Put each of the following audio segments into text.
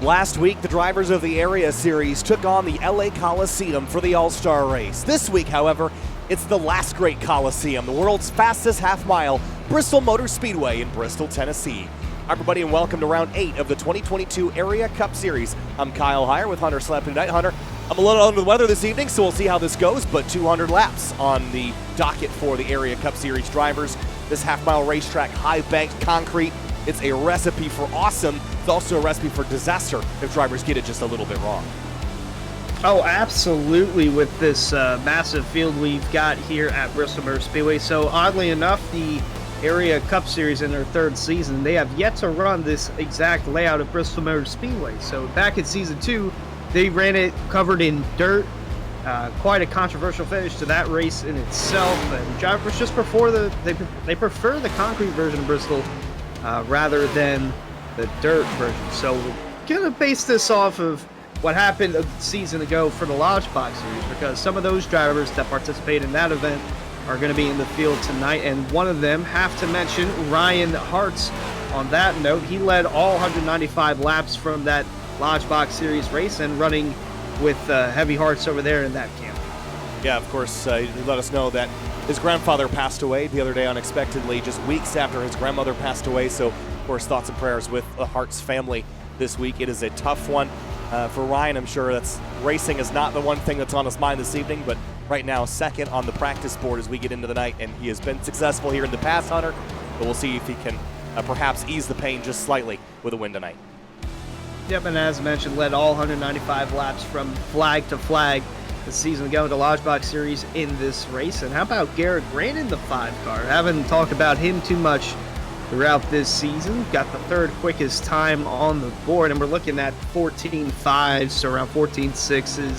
Last week, the drivers of the Area Series took on the LA Coliseum for the All-Star race. This week, however, it's the last great Coliseum, the world's fastest half-mile, Bristol Motor Speedway in Bristol, Tennessee. Hi, everybody, and welcome to Round 8 of the 2022 Area Cup Series. I'm Kyle Heyer with Hunter Sleppin tonight. Hunter, I'm a little under the weather this evening, so we'll see how this goes, but 200 laps on the docket for the Area Cup Series drivers. This half-mile racetrack, high-banked concrete. It's a recipe for awesome. It's also a recipe for disaster if drivers get it just a little bit wrong. Oh, absolutely, with this massive field we've got here at Bristol Motor Speedway. So oddly enough, the Area Cup Series in their third season, they have yet to run this exact layout of Bristol Motor Speedway. So back in season 2, they ran it covered in dirt. Quite a controversial finish to that race in itself. And drivers just prefer they prefer the concrete version of Bristol rather than the dirt version. So we're gonna base this off of what happened a season ago for the Lodge Box Series, because some of those drivers that participate in that event are going to be in the field tonight, and one of them, have to mention Ryan Hartz. On that note, he led all 195 laps from that Lodge Box Series race, and running with heavy hearts over there in that camp. Yeah, of course, he let us know that his grandfather passed away the other day unexpectedly, just weeks after his grandmother passed away. So, of course, thoughts and prayers with the Hartz family this week. It is a tough one for Ryan. I'm sure racing is not the one thing that's on his mind this evening, but right now second on the practice board as we get into the night, and he has been successful here in the past, Hunter, but we'll see if he can perhaps ease the pain just slightly with a win tonight. Yep, and as mentioned, led all 195 laps from flag to flag this season ago in the Lodge Box Series in this race. And how about Garrett Grant in the 5 car? Haven't talked about him too much throughout this season. Got the third quickest time on the board, and we're looking at 14.5s, so around 14.6s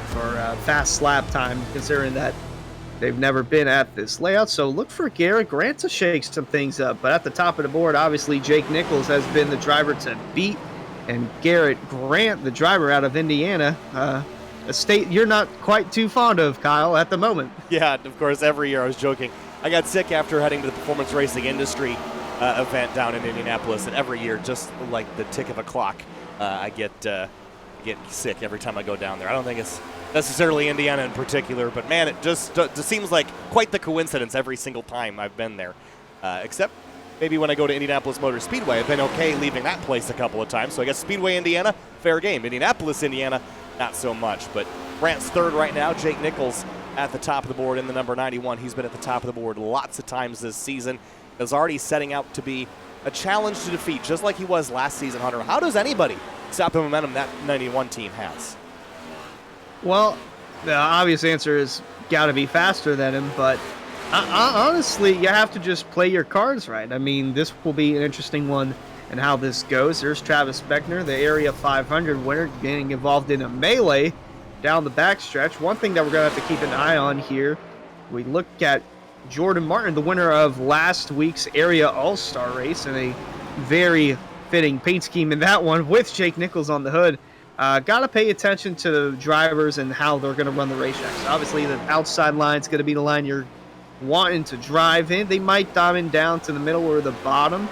for fast lap time, considering that they've never been at this layout. So look for Garrett Grant to shake some things up. But at the top of the board, obviously, Jake Nichols has been the driver to beat, and Garrett Grant, the driver out of Indiana, a state you're not quite too fond of, Kyle, at the moment. Yeah, of course, every year I was joking. I got sick after heading to the performance racing industry event down in Indianapolis, and every year, just like the tick of a clock, I get sick every time I go down there. I don't think it's necessarily Indiana in particular, but man, it just seems like quite the coincidence every single time I've been there, except maybe when I go to Indianapolis Motor Speedway. I've been okay leaving that place a couple of times, so I guess Speedway, Indiana, fair game. Indianapolis, Indiana, not so much. But Grant's third right now. Jake Nichols at the top of the board in the number 91. He's been at the top of the board lots of times this season. Is already setting out to be a challenge to defeat, just like he was last season, Hunter. How does anybody stop the momentum that 91 team has? Well, the obvious answer is got to be faster than him, but honestly, you have to just play your cards right. I mean, this will be an interesting one and how this goes. There's Travis Beckner, the Area 500 winner, getting involved in a melee down the backstretch. One thing that we're going to have to keep an eye on here, we look at Jordan Martin, the winner of last week's Area All-Star race, and a very fitting paint scheme in that one with Jake Nichols on the hood. Got to pay attention to the drivers and how they're going to run the racetrack. So obviously, the outside line is going to be the line you're wanting to drive in. They might diamond down to the middle or the bottom,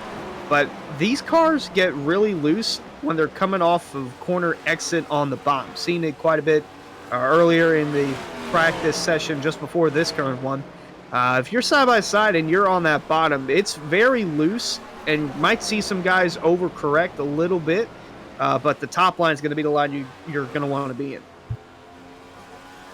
but these cars get really loose when they're coming off of corner exit on the bottom. Seen it quite a bit earlier in the practice session just before this current one. If you're side by side and you're on that bottom, it's very loose, and you might see some guys overcorrect a little bit, but the top line is going to be the line you're going to want to be in.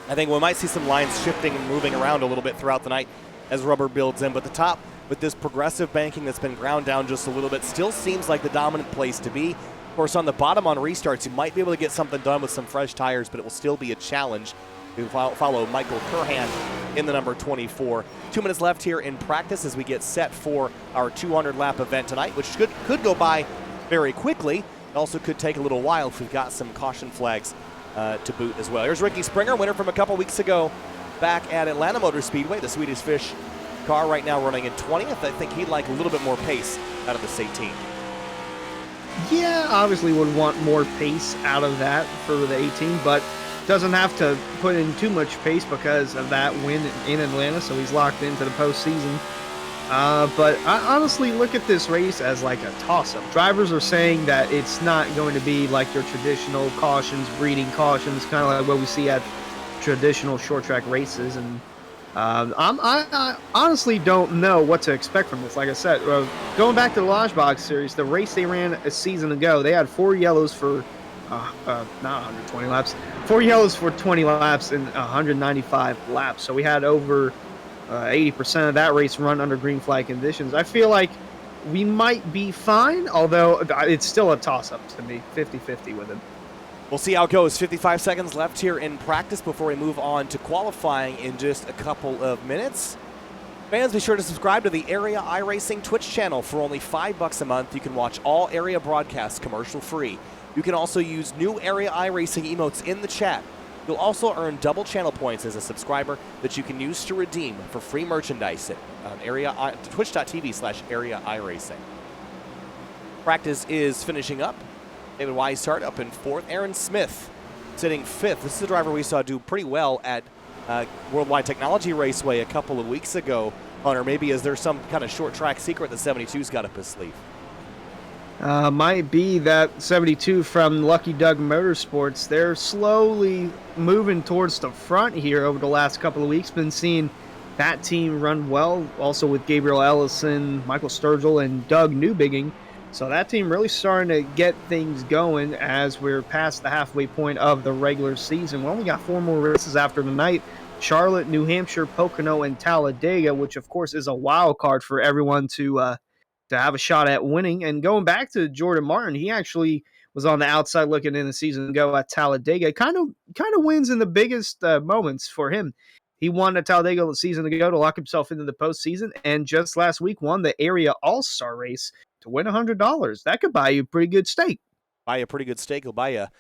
I think we might see some lines shifting and moving around a little bit throughout the night as rubber builds in, but the top, with this progressive banking that's been ground down just a little bit, still seems like the dominant place to be. Of course, on the bottom on restarts, you might be able to get something done with some fresh tires, but it will still be a challenge. We follow Michael Curhan in the number 24. 2 minutes left here in practice as we get set for our 200-lap event tonight, which could go by very quickly. It also could take a little while if we've got some caution flags to boot as well. Here's Ricky Springer, winner from a couple weeks ago back at Atlanta Motor Speedway. The Swedish Fish car right now running in 20th. I think he'd like a little bit more pace out of this 18. Yeah, obviously would want more pace out of that for the 18, but doesn't have to put in too much pace because of that win in Atlanta, so he's locked into the postseason But I honestly look at this race as like a toss-up. Drivers are saying that it's not going to be like your traditional cautions, breeding cautions, kind of like what we see at traditional short track races. And I honestly don't know what to expect from this. Like I said, going back to the Launch Box series, the race they ran a season ago, they had 4 yellows for not 120 laps, 4 yellows for 20 laps and 195 laps. So we had over 80% of that race run under green flag conditions. I feel like we might be fine, although it's still a toss-up to me, 50-50 with it. We'll see how it goes. 55 seconds left here in practice before we move on to qualifying in just a couple of minutes. Fans, be sure to subscribe to the Area iRacing Twitch channel. For only $5 a month, you can watch all Area broadcasts commercial-free. You can also use new Area iRacing emotes in the chat. You'll also earn double channel points as a subscriber that you can use to redeem for free merchandise at twitch.tv/Area iRacing. Practice is finishing up. David Weishart up in 4th. Aaron Smith sitting 5th. This is a driver we saw do pretty well at Worldwide Technology Raceway a couple of weeks ago. Hunter, maybe is there some kind of short track secret the 72's got up his sleeve? Might be that 72 from Lucky Doug Motorsports. They're slowly moving towards the front here over the last couple of weeks. Been seeing that team run well, also with Gabriel Ellison, Michael Sturgill, and Doug Newbigging. So that team really starting to get things going as we're past the halfway point of the regular season. We only got 4 more races after the night. Charlotte, New Hampshire, Pocono, and Talladega, which of course is a wild card for everyone to have a shot at winning. And going back to Jordan Martin, he actually was on the outside looking in the season ago at Talladega. Kind of wins in the biggest moments for him. He won at Talladega the season ago to lock himself into the postseason, and just last week won the area All-Star race to win $100. That could buy you a pretty good steak. Buy you a pretty good steak. It'll buy you a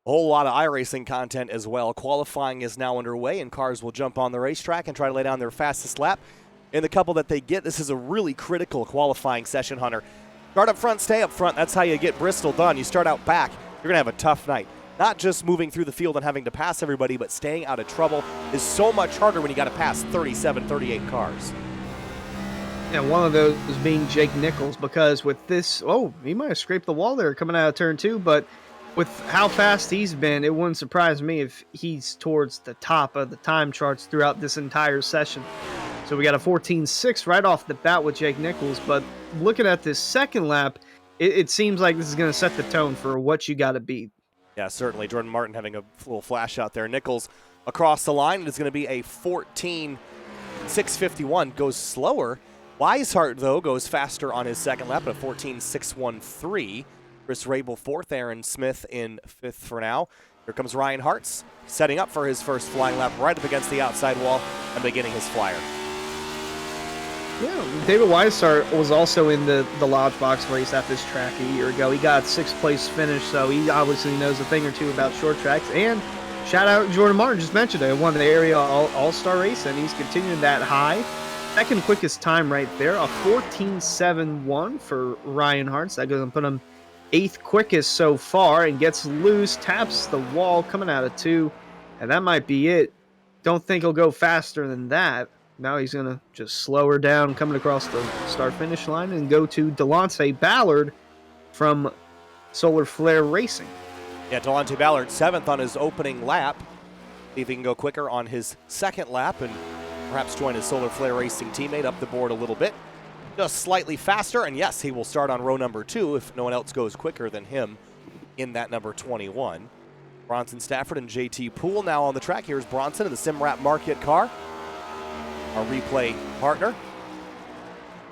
whole lot of iRacing content as well. Qualifying is now underway, and cars will jump on the racetrack and try to lay down their fastest lap. In the couple that they get, this is a really critical qualifying session, Hunter. Start up front, stay up front. That's how you get Bristol done. You start out back, you're going to have a tough night. Not just moving through the field and having to pass everybody, but staying out of trouble is so much harder when you got to pass 37, 38 cars. And one of those being Jake Nichols, because with this, he might have scraped the wall there coming out of turn 2, but with how fast he's been, it wouldn't surprise me if he's towards the top of the time charts throughout this entire session. So we got a 14.6 right off the bat with Jake Nichols, but looking at this second lap, it seems like this is going to set the tone for what you got to beat. Yeah, certainly. Jordan Martin having a little flash out there. Nichols across the line. It is going to be a 14.651. Goes slower. Weishart, though, goes faster on his second lap at a 14.613. Chris Rabel 4th. Aaron Smith in 5th for now. Here comes Ryan Hartz, setting up for his first flying lap right up against the outside wall and beginning his flyer. Yeah, David Weishart was also in the Lodge Box race at this track a year ago. He got 6th place finish, so he obviously knows a thing or two about short tracks. And shout out Jordan Martin, just mentioned it, won the area All-Star race, and he's continuing that high. Second quickest time right there, a 14.71 for Ryan Hartz. That goes and put him 8th quickest so far, and gets loose, taps the wall coming out of 2, and that might be it. Don't think he'll go faster than that. Now he's going to just slow her down coming across the start-finish line and go to Delonte Ballard from Solar Flare Racing. Yeah, Delonte Ballard 7th on his opening lap. See if he can go quicker on his second lap and perhaps join his Solar Flare Racing teammate up the board a little bit. Just slightly faster, and yes, he will start on row number 2 if no one else goes quicker than him in that number 21. Bronson Stafford and JT Poole now on the track. Here's Bronson in the Simrap Market car, our replay partner.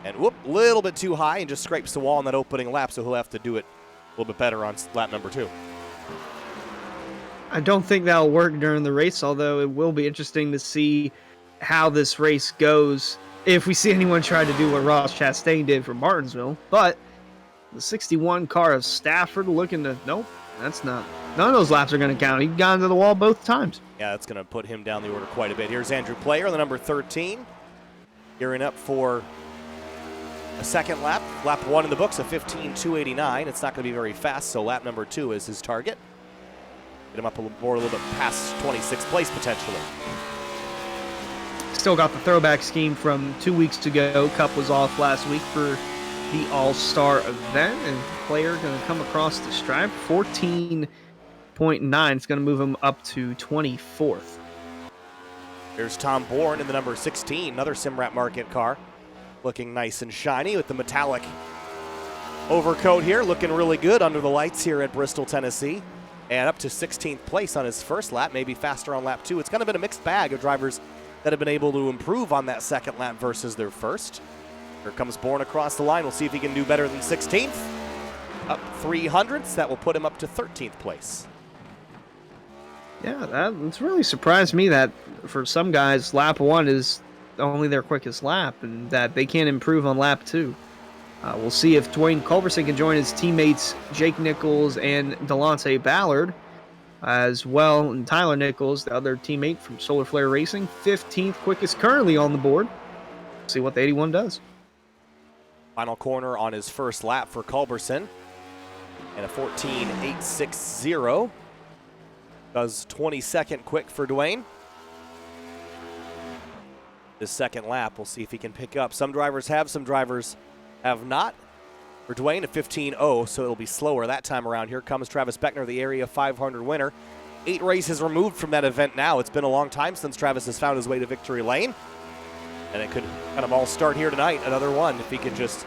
And whoop, a little bit too high and just scrapes the wall on that opening lap, so he'll have to do it a little bit better on lap number 2. I don't think that'll work during the race, although it will be interesting to see how this race goes if we see anyone try to do what Ross Chastain did for Martinsville. But the 61 car of Stafford looking to, nope, that's not. None of those laps are going to count. He got into the wall both times. Yeah, that's going to put him down the order quite a bit. Here's Andrew Player, the number 13, gearing up for a second lap. Lap 1 in the books, a 15.289. It's not going to be very fast, so lap number 2 is his target. Get him up a little bit past 26th place potentially. still got the throwback scheme from 2 weeks ago. Cup was off last week for the All-Star event, and the player going to come across the stripe. 14.9. It's going to move him up to 24th. There's Tom Bourne in the number 16, another Simrat Market car. Looking nice and shiny with the metallic overcoat here. Looking really good under the lights here at Bristol, Tennessee. And up to 16th place on his first lap, maybe faster on lap 2. It's kind of been a mixed bag of drivers that have been able to improve on that second lap versus their first. Here comes Bourne across the line. We'll see if he can do better than 16th. Up 300ths. That will put him up to 13th place. Yeah, it's really surprised me that for some guys, lap 1 is only their quickest lap, and that they can't improve on lap 2. We'll see if Dwayne Culberson can join his teammates Jake Nichols and Delonte Ballard as well, and Tyler Nichols, the other teammate from Solar Flare Racing, 15th quickest currently on the board. See what the 81 does. Final corner on his first lap for Culberson, and a 14.860. Does 22nd quick for Dwayne. This second lap, we'll see if he can pick up. Some drivers have, some drivers have not. For Dwayne, a 15.0, so it'll be slower that time around. Here comes Travis Beckner, the Area 500 winner. 8 races removed from that event now. It's been a long time since Travis has found his way to victory lane. And it could kind of all start here tonight. Another one, if he can just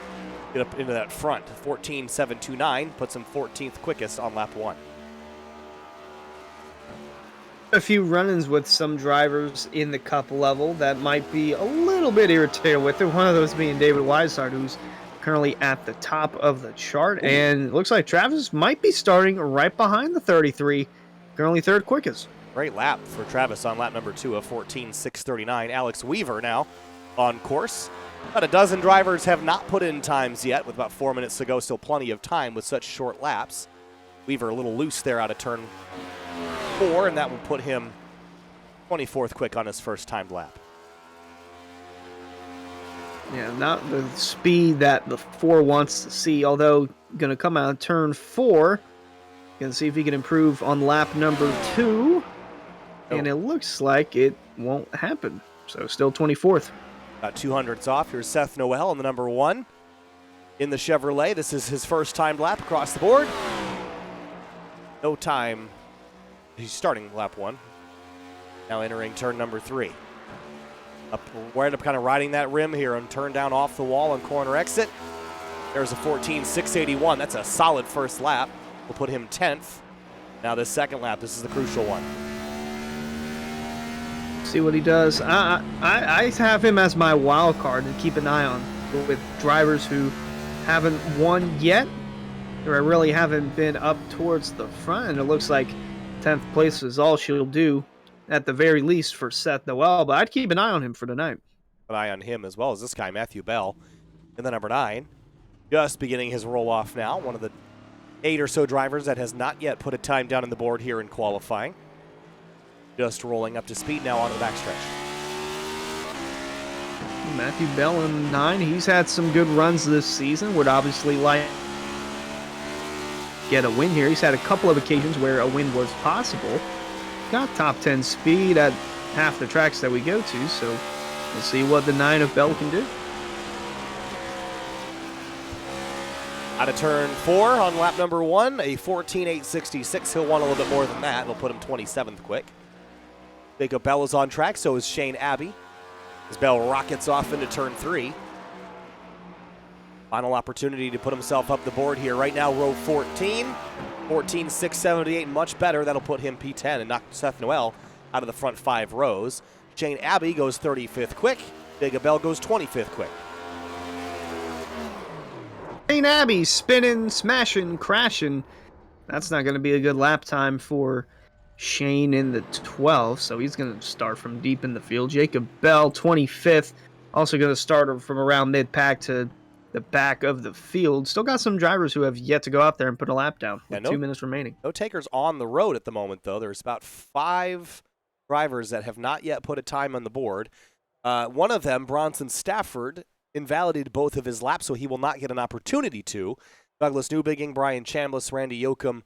get up into that front. 14.729 puts him 14th quickest on lap 1. A few run-ins with some drivers in the Cup level that might be a little bit irritated with it. One of those being David Weishart, who's currently at the top of the chart. And it looks like Travis might be starting right behind the 33, currently third quickest. Great lap for Travis on lap number 2 of 14.639. Alex Weaver now on course. About a dozen drivers have not put in times yet, with about 4 minutes to go. Still plenty of time with such short laps. Weaver a little loose there out of turn 4, and that will put him 24th quick on his first timed lap. Yeah, not the speed that the 4 wants to see, although going to come out of turn 4. Going to see if he can improve on lap number 2. And it looks like it won't happen. So still 24th. About 200ths off. Here's Seth Noel in the number 1 in the Chevrolet. This is his first timed lap across the board. No time. He's starting lap 1. Now entering turn number 3. We're up kind of riding that rim here and turn down off the wall on corner exit. There's a 14.681. That's a solid first lap. We'll put him 10th. Now this second lap, this is the crucial one. See what he does. I have him as my wild card to keep an eye on with drivers who haven't won yet, or really haven't been up towards the front. And it looks like 10th place is all she'll do, at the very least, for Seth Noel. But I'd keep an eye on him for tonight. An eye on him as well as this guy, Matthew Bell, in the number 9. Just beginning his roll-off now. One of the 8 or so drivers that has not yet put a time down on the board here in qualifying. Just rolling up to speed now on the backstretch. Matthew Bell in 9. He's had some good runs this season. Would obviously like get a win here. He's had a couple of occasions where a win was possible. Got top 10 speed at half the tracks that we go to, so we'll see what the 9 of Bell can do. Out of turn 4 on lap number 1, a 14.866. He'll want a little bit more than that. It'll put him 27th quick. Jacob Bell is on track, so is Shane Abbey. As Bell rockets off into turn 3. Final opportunity to put himself up the board here. Right now, row 14. 14.678, much better. That'll put him P10 and knock Seth Noel out of the front 5 rows. Shane Abbey goes 35th quick. Jacob Bell goes 25th quick. Shane Abbey spinning, smashing, crashing. That's not going to be a good lap time for Shane in the 12th, so he's going to start from deep in the field. Jacob Bell, 25th, also going to start from around mid-pack to the back of the field. Still got some drivers who have yet to go out there and put a lap down with 2 minutes remaining. No takers on the road at the moment, though. There's about 5 drivers that have not yet put a time on the board. One of them, Bronson Stafford, invalidated both of his laps, so he will not get an opportunity to. Douglas Newbigging, Brian Chambliss, Randy Yoakum,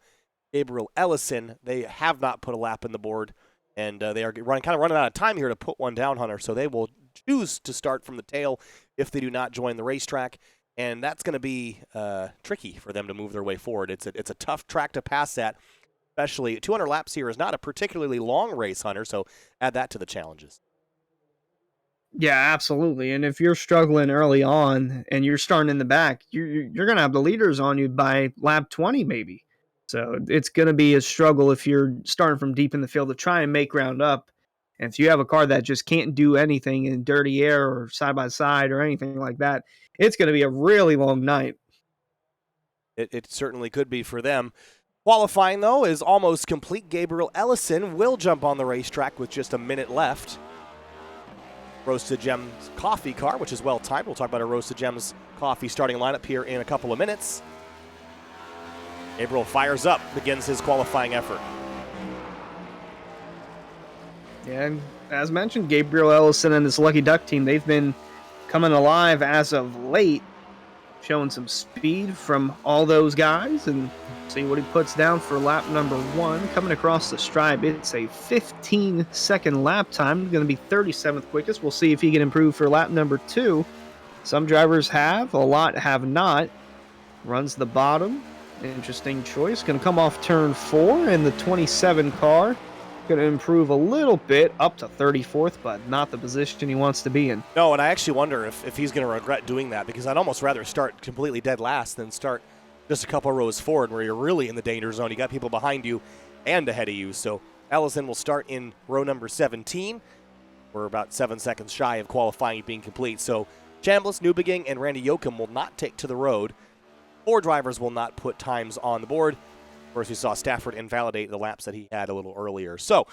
Gabriel Ellison, they have not put a lap in the board, and they are running out of time here to put one down, Hunter, so they will choose to start from the tail if they do not join the racetrack. And that's going to be tricky for them to move their way forward. It's a tough track to pass at, especially 200 laps here is not a particularly long race, Hunter, so add that to the challenges. Yeah, absolutely. And if you're struggling early on and you're starting in the back, you're going to have the leaders on you by lap 20 maybe. So it's going to be a struggle if you're starting from deep in the field to try and make ground up. And if you have a car that just can't do anything in dirty air or side by side or anything like that, it's going to be a really long night. It certainly could be for them. Qualifying, though, is almost complete. Gabriel Ellison will jump on the racetrack with just a minute left. Roasted Gems coffee car, which is well timed. We'll talk about a Roasted Gems coffee starting lineup here in a couple of minutes. Gabriel fires up, begins his qualifying effort. And as mentioned, Gabriel Ellison and his Lucky Duck team, they've been coming alive as of late, showing some speed from all those guys, and see what he puts down for lap number 1. Coming across the stripe, it's a 15-second lap time. Going to be 37th quickest. We'll see if he can improve for lap number 2. Some drivers have, a lot have not. Runs the bottom. Interesting choice. Going to come off turn 4 in the 27 car. Going to improve a little bit up to 34th, but not the position he wants to be in. No, and I actually wonder if he's going to regret doing that, because I'd almost rather start completely dead last than start just a couple rows forward where you're really in the danger zone. You got people behind you and ahead of you. So Ellison will start in row number 17. We're about 7 seconds shy of qualifying being complete. So Chambliss, Newbegin, and Randy Yoakum will not take to the road. 4 drivers will not put times on the board. First, we saw Stafford invalidate the laps that he had a little earlier. So,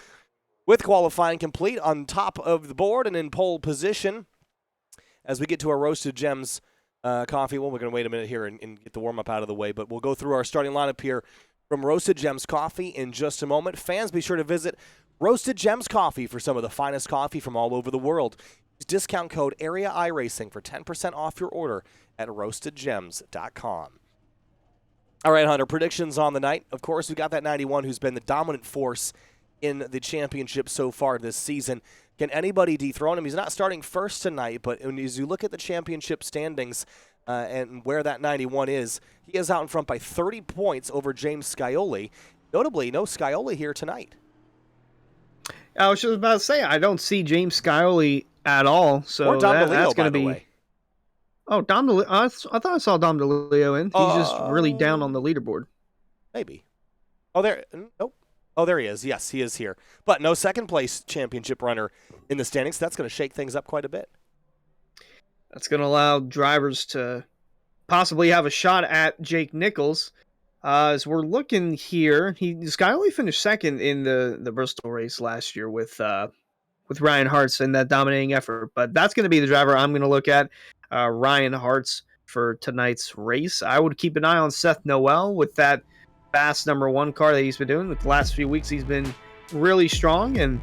with qualifying complete, on top of the board and in pole position, as we get to our Roasted Gems coffee, well, we're going to wait a minute here and get the warm-up out of the way, but we'll go through our starting lineup here from Roasted Gems Coffee in just a moment. Fans, be sure to visit Roasted Gems Coffee for some of the finest coffee from all over the world. Use discount code Area iRacing for 10% off your order at roastedgems.com. All right, Hunter, predictions on the night. Of course, we got that 91 who's been the dominant force in the championship so far this season. Can anybody dethrone him? He's not starting first tonight, but as you look at the championship standings and where that 91 is, he is out in front by 30 points over James Scioli. Notably, no Scioli here tonight. I was just about to say, I don't see James Scioli at all. So or Dom that's DeLeo, going to by be. The way. Oh, Dom DeLeo. I thought I saw Dom DeLeo in. He's just really down on the leaderboard. Maybe. Oh, there. Nope. Oh, there he is. Yes, he is here. But no second place championship runner in the standings. That's going to shake things up quite a bit. That's going to allow drivers to possibly have a shot at Jake Nichols. As we're looking here, Scioli finished second in the Bristol race last year with Ryan Hartz in that dominating effort. But that's going to be the driver I'm going to look at. Ryan Hartz for tonight's race. I would keep an eye on Seth Noel with that fast number 1 car that he's been doing. The last few weeks he's been really strong, and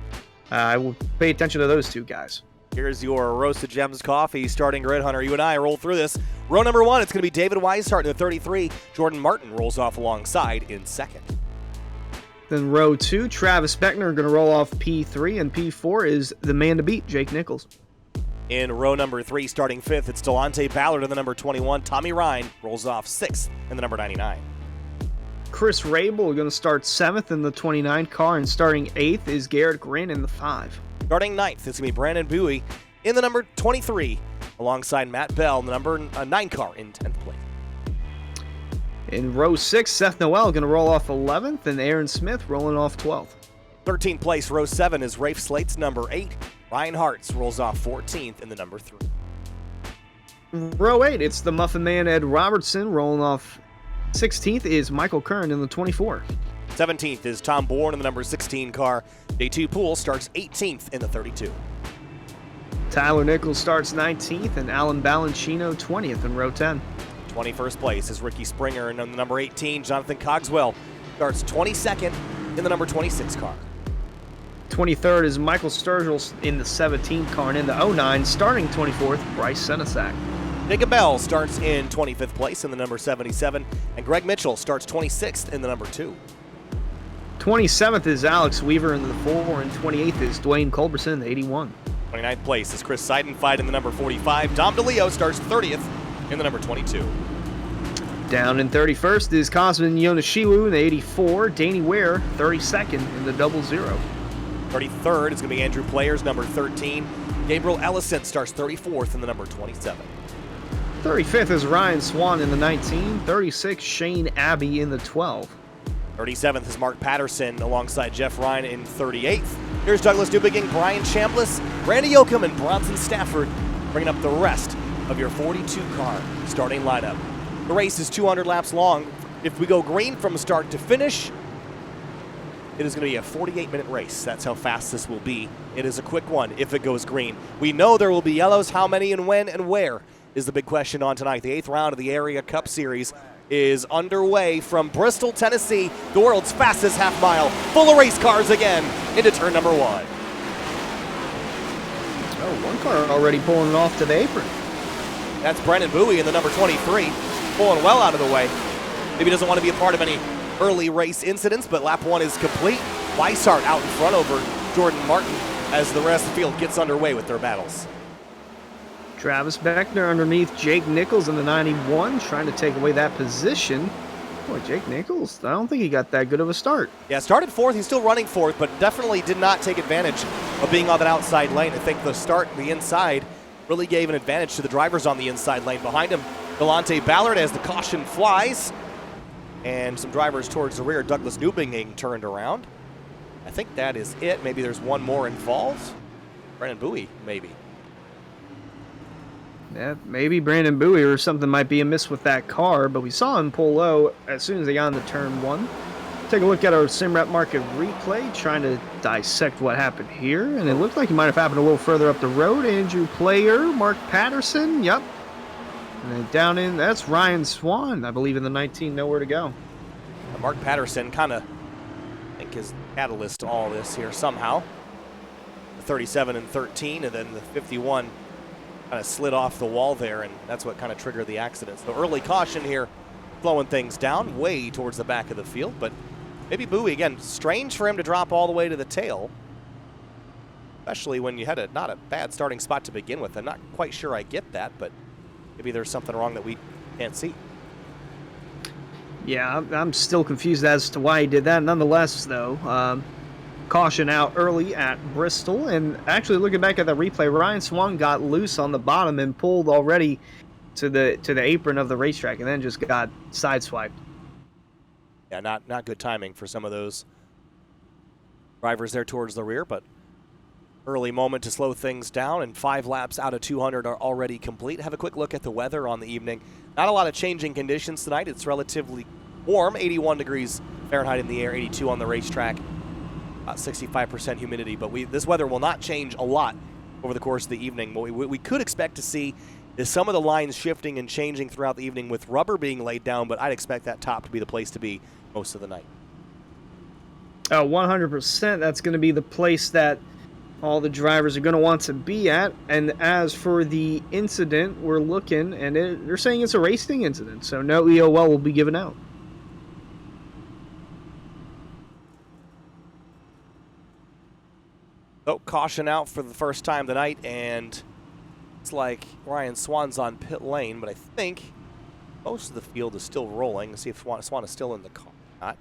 I will pay attention to those 2 guys. Here's your Roasted Gems coffee starting grid, Hunter. You and I roll through this. Row number 1, it's going to be David Weishart in the 33. Jordan Martin rolls off alongside in second. Then row 2, Travis Beckner going to roll off P3, and P4 is the man to beat, Jake Nichols. In row number 3, starting 5th, it's Delonte Ballard in the number 21. Tommy Ryan rolls off 6th in the number 99. Chris Rabel going to start 7th in the 29 car, and starting 8th is Garrett Green in the 5. Starting 9th, it's going to be Brandon Bowie in the number 23, alongside Matt Bell in the number 9 car in 10th place. In row 6, Seth Noel going to roll off 11th, and Aaron Smith rolling off 12th. 13th place, row 7, is Rafe Slate's number 8. Ryan Hartz rolls off 14th in the number 3. Row 8, it's the Muffin Man Ed Robertson rolling off 16th is Michael Kern in the 24. 17th is Tom Bourne in the number 16 car. J2 Poole starts 18th in the 32. Tyler Nichols starts 19th, and Alan Balancino 20th in row 10. 21st place is Ricky Springer in the number 18. Jonathan Cogswell starts 22nd in the number 26 car. 23rd is Michael Sturgill in the 17 car, and in the 09, starting 24th, Bryce Senesac. Jacob Bell starts in 25th place in the number 77, and Greg Mitchell starts 26th in the number 2. 27th is Alex Weaver in the 4, and 28th is Dwayne Culberson in the 81. 29th place is Chris Seidenfeld in the number 45. Dom DeLeo starts 30th in the number 22. Down in 31st is Cosmin Yonishiwu in the 84. Danny Ware, 32nd in the 00. 33rd is going to be Andrew Players, number 13. Gabriel Ellison starts 34th in the number 27. 35th is Ryan Swan in the 19. 36, Shane Abbey in the 12. 37th is Mark Patterson alongside Jeff Ryan in 38th. Here's Douglas Newbegin, Brian Chambliss, Randy Yoakum, and Bronson Stafford bringing up the rest of your 42-car starting lineup. The race is 200 laps long. If we go green from start to finish, it is going to be a 48-minute race. That's how fast this will be. It is a quick one if it goes green. We know there will be yellows. How many and when and where is the big question on tonight. The 8th round of the Area Cup Series is underway from Bristol, Tennessee, the world's fastest half mile, full of race cars again, into turn number 1. Oh, one car already pulling it off to the apron. That's Brendan Bowie in the number 23, pulling well out of the way. Maybe doesn't want to be a part of any early race incidents, but lap 1 is complete. Weishart out in front over Jordan Martin as the rest of the field gets underway with their battles. Travis Beckner underneath Jake Nichols in the 91, trying to take away that position. Boy, Jake Nichols, I don't think he got that good of a start. Yeah, started 4th. He's still running 4th, but definitely did not take advantage of being on that outside lane. I think the start, the inside, really gave an advantage to the drivers on the inside lane. Behind him, Delonte Ballard as the caution flies. And some drivers towards the rear. Douglas Newbegin turned around. I think that is it. Maybe there's one more involved. Brendan Bowie, maybe. Yeah, maybe Brandon Bowie or something might be amiss with that car, but we saw him pull low as soon as they got into turn 1. Take a look at our SimRep Market replay, trying to dissect what happened here, and it looked like it might have happened a little further up the road. Andrew Player, Mark Patterson, yep. And then down in, that's Ryan Swan, I believe in the 19, nowhere to go. Mark Patterson kind of, I think, is catalyst to all this here somehow. The 37 and 13, and then the 51 kind of slid off the wall there, and that's what kind of triggered the accident. So early caution here, slowing things down way towards the back of the field, but maybe Bowie, again, strange for him to drop all the way to the tail, especially when you had not a bad starting spot to begin with. I'm not quite sure I get that, but maybe there's something wrong that we can't see. Yeah, I'm still confused as to why he did that. Nonetheless, though, caution out early at Bristol, and actually looking back at the replay, Ryan Swan got loose on the bottom and pulled already to the apron of the racetrack, and then just got sideswiped. Yeah, not good timing for some of those drivers there towards the rear, but early moment to slow things down, and 5 laps out of 200 are already complete. Have a quick look at the weather on the evening. Not a lot of changing conditions tonight. It's relatively warm, 81 degrees Fahrenheit in the air, 82 on the racetrack. About 65% humidity, but this weather will not change a lot over the course of the evening. What we could expect to see is some of the lines shifting and changing throughout the evening with rubber being laid down, but I'd expect that top to be the place to be most of the night. 100%. That's going to be the place that all the drivers are going to want to be at. And as for the incident, we're looking, and they're saying it's a racing incident, so no EOL will be given out. So caution out for the first time tonight, and it's like Ryan Swan's on pit lane, but I think most of the field is still rolling. Let's see if Swan is still in the car. Not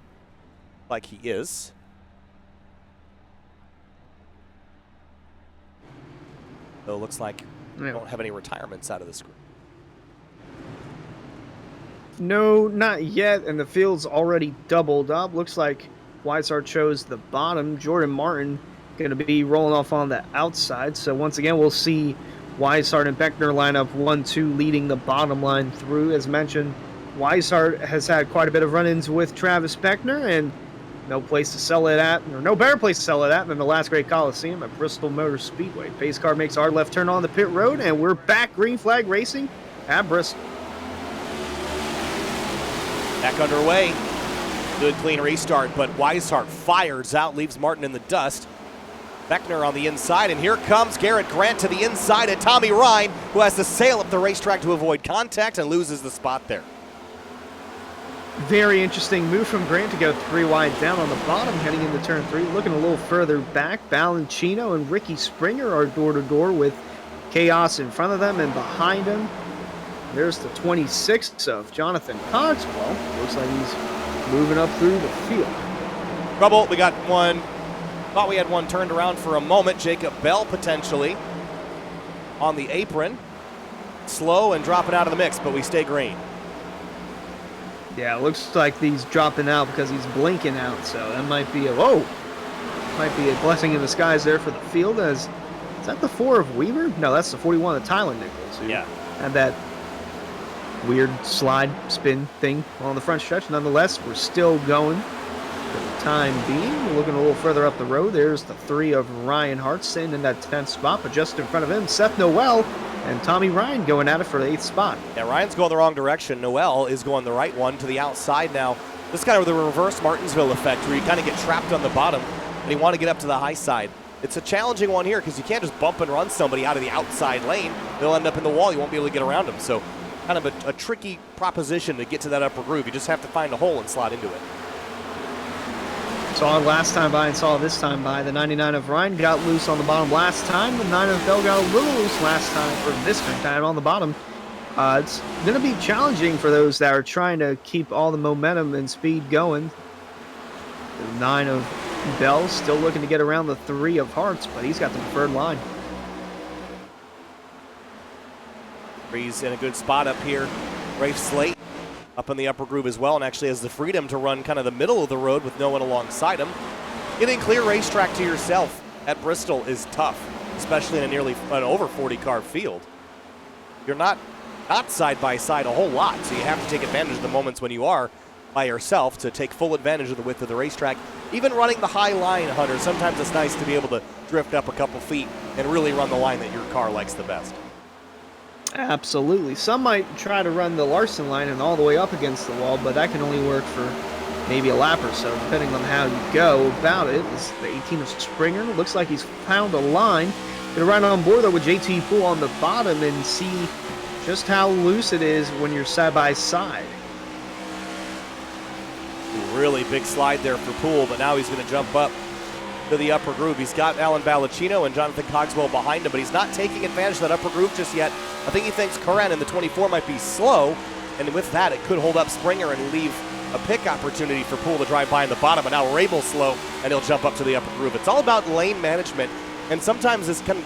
like he is. So it looks like we don't have any retirements out of this group. No, not yet, and the field's already doubled up. Looks like Weishart chose the bottom. Jordan Martin going to be rolling off on the outside. So once again, we'll see Weishart and Beckner line up 1-2, leading the bottom line through. As mentioned, Weishart has had quite a bit of run-ins with Travis Beckner, and no place to sell it at, or no better place to sell it at than the last great Coliseum at Bristol Motor Speedway. Pace car makes our left turn on the pit road, and we're back green flag racing at Bristol. Back underway. Good clean restart, but Weishart fires out, leaves Martin in the dust. Beckner on the inside, and here comes Garrett Grant to the inside, and Tommy Ryan, who has to sail up the racetrack to avoid contact and loses the spot there. Very interesting move from Grant to go 3 wide down on the bottom heading into turn 3. Looking a little further back, Balancino and Ricky Springer are door-to-door with Chaos in front of them and behind him. There's the 26 of Jonathan Cogswell. Looks like he's moving up through the field. Trouble, we got one. Thought we had one turned around for a moment. Jacob Bell potentially on the apron. Slow and dropping out of the mix, but we stay green. Yeah, it looks like he's dropping out because he's blinking out, so that might be a blessing in disguise there for the field. Is that the 4 of Weaver? No, that's the 41 of Tyler Nichols. Yeah. Had that weird slide spin thing on the front stretch. Nonetheless, we're still going for the time being. We're looking a little further up the road. There's the 3 of Ryan Hart sitting in that 10th spot, but just in front of him, Seth Noel and Tommy Ryan going at it for the 8th spot. Yeah, Ryan's going the wrong direction. Noel is going the right one to the outside now. This is kind of the reverse Martinsville effect, where you kind of get trapped on the bottom and you want to get up to the high side. It's a challenging one here because you can't just bump and run somebody out of the outside lane. They'll end up in the wall. You won't be able to get around them. So kind of a tricky proposition to get to that upper groove. You just have to find a hole and slot into it. Saw it last time by and saw it this time by. The 99 of Ryan got loose on the bottom last time. The 9 of Bell got a little loose last time, or this time on the bottom. It's going to be challenging for those that are trying to keep all the momentum and speed going. The 9 of Bell still looking to get around the 3 of Hearts, but he's got the preferred line. He's in a good spot up here. Rafe Slate up in the upper groove as well, and actually has the freedom to run kind of the middle of the road with no one alongside him. Getting clear racetrack to yourself at Bristol is tough, especially in an over 40 car field. You're not side by side a whole lot, so you have to take advantage of the moments when you are by yourself to take full advantage of the width of the racetrack. Even running the high line, Hunter, sometimes it's nice to be able to drift up a couple feet and really run the line that your car likes the best. Absolutely. Some might try to run the Larson line and all the way up against the wall, but that can only work for maybe a lap or so, depending on how you go about it. This is the 18 of Springer. Looks like he's found a line. Gonna ride on board, though, with JT Poole on the bottom and see just how loose it is when you're side by side. Really big slide there for Poole, but now he's going to jump up to the upper groove. He's got Alan Balancino and Jonathan Cogswell behind him, but he's not taking advantage of that upper groove just yet. I think he thinks Curran in the 24 might be slow, and with that, it could hold up Springer and leave a pick opportunity for Poole to drive by in the bottom, and now Rabel's slow, and he'll jump up to the upper groove. It's all about lane management, and sometimes this can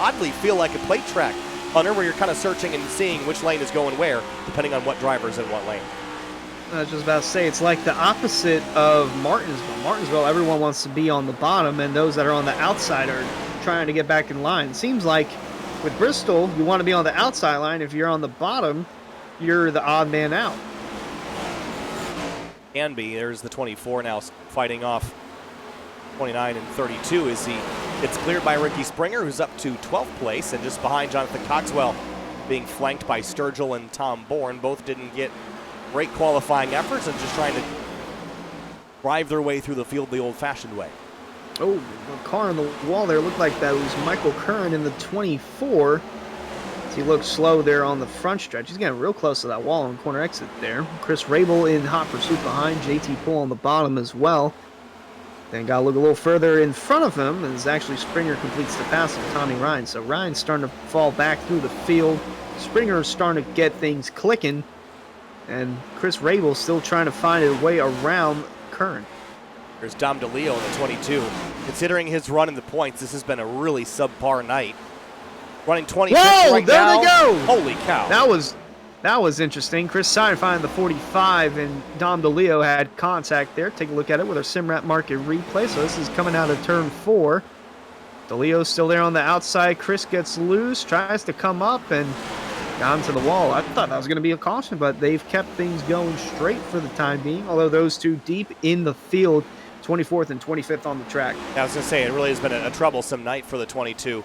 oddly feel like a plate track, Hunter, where you're kind of searching and seeing which lane is going where, depending on what driver's in what lane. I was just about to say, it's like the opposite of Martinsville. Martinsville, everyone wants to be on the bottom, and those that are on the outside are trying to get back in line. It seems like with Bristol, you want to be on the outside line. If you're on the bottom, you're the odd man out. Can be. There's the 24 now fighting off 29 and 32 as he gets cleared by Ricky Springer, who's up to 12th place, and just behind Jonathan Cogswell, being flanked by Sturgill and Tom Bourne. Both didn't get great qualifying efforts and just trying to drive their way through the field the old-fashioned way. Oh, a car on the wall there looked like that was Michael Curran in the 24. He looked slow there on the front stretch. He's getting real close to that wall on corner exit there. Chris Rabel in hot pursuit behind. JT Poole on the bottom as well. Then got to look a little further in front of him as actually Springer completes the pass on Tommy Ryan. So Ryan's starting to fall back through the field. Springer's starting to get things clicking. And Chris Rabel still trying to find a way around Curran. There's Dom DeLeo in the 22. Considering his run in the points, this has been a really subpar night. Running 26 right there now. They go! Holy cow. That was interesting. Chris Stein finding the 45, and Dom DeLeo had contact there. Take a look at it with our Simrat Market replay. So this is coming out of turn 4. DeLeo's still there on the outside. Chris gets loose, tries to come up, and down to the wall. I thought that was going to be a caution, but they've kept things going straight for the time being, although those two deep in the field, 24th and 25th on the track. Yeah, I was going to say, it really has been a troublesome night for the 22.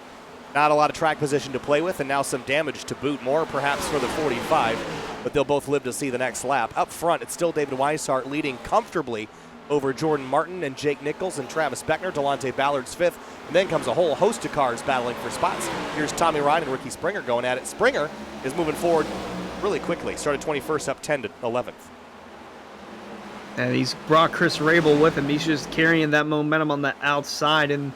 Not a lot of track position to play with, and now some damage to boot, more perhaps for the 45, but they'll both live to see the next lap. Up front, it's still David Weishart leading comfortably over Jordan Martin and Jake Nichols and Travis Beckner. Delonte Ballard's 5th, and then comes a whole host of cars battling for spots. Here's Tommy Ryan and Ricky Springer going at it. Springer is moving forward really quickly. Started 21st, up 10 to 11th. And he's brought Chris Rabel with him. He's just carrying that momentum on the outside. And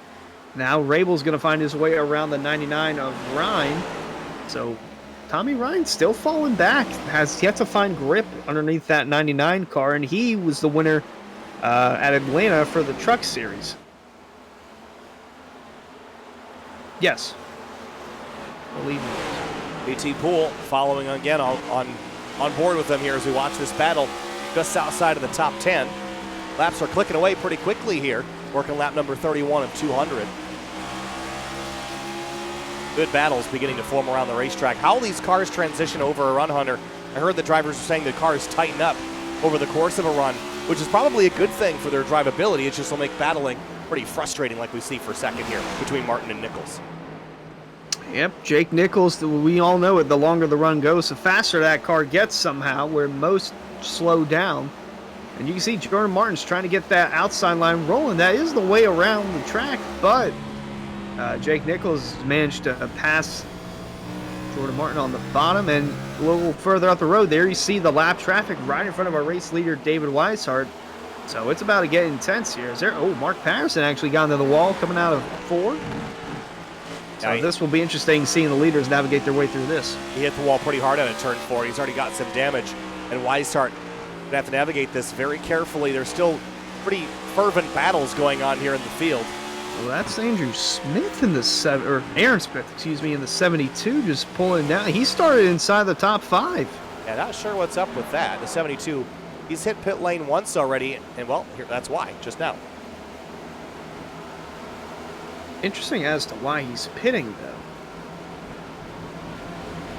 now Rabel's going to find his way around the 99 of Ryan. So Tommy Ryan still falling back. Has yet to find grip underneath that 99 car. And he was the winner at Atlanta for the Truck Series. Yes. Believe me. BT Poole following again on board with them here as we watch this battle just outside of the top 10. Laps are clicking away pretty quickly here, working lap number 31 of 200. Good battles beginning to form around the racetrack. How these cars transition over a run, Hunter? I heard the drivers were saying the cars tighten up over the course of a run, which is probably a good thing for their drivability. It just will make battling pretty frustrating like we see for second here between Martin and Nichols. Yep, Jake Nichols, we all know it. The longer the run goes, the faster that car gets somehow, where most slow down. And you can see Jordan Martin's trying to get that outside line rolling. That is the way around the track, but Jake Nichols managed to pass Jordan Martin on the bottom. And a little further up the road there, you see the lap traffic right in front of our race leader, David Weishart. So it's about to get intense here. Mark Patterson actually got into the wall coming out of 4. So this will be interesting seeing the leaders navigate their way through this. He hit the wall pretty hard out of turn 4. He's already got some damage, and Weishart going to have to navigate this very carefully. There's still pretty fervent battles going on here in the field. Well, that's Andrew Smith in the Aaron Smith, in the 72, just pulling down. He started inside the top 5. Yeah, not sure what's up with that. The 72, he's hit pit lane once already, and well, here, that's why, just now. Interesting as to why he's pitting, though.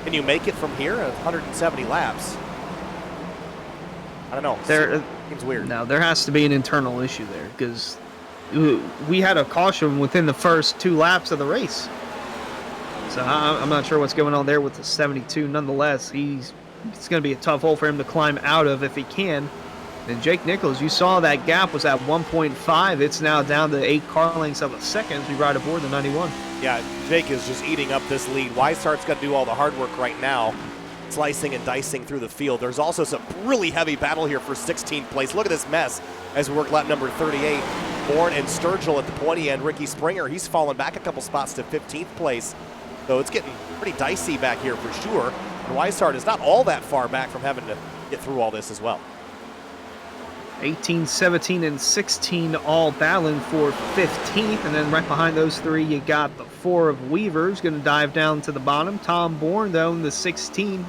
Can you make it from here at 170 laps? I don't know. Seems weird. Now, there has to be an internal issue there, because we had a caution within the first 2 laps of the race. So I'm not sure what's going on there with the 72. Nonetheless, it's going to be a tough hole for him to climb out of if he can. And Jake Nichols, you saw that gap was at 1.5. It's now down to 8 car lengths of a second as we ride aboard the 91. Yeah, Jake is just eating up this lead. Weishart's got to do all the hard work right now, slicing and dicing through the field. There's also some really heavy battle here for 16th place. Look at this mess as we work lap number 38. Bourne and Sturgill at the pointy end. Ricky Springer, he's fallen back a couple spots to 15th place. So it's getting pretty dicey back here for sure. And Weishart is not all that far back from having to get through all this as well. 18, 17, and 16 all battling for 15th. And then right behind those 3, you got the 4 of Weaver, who's going to dive down to the bottom. Tom Bourne, though, in the 16.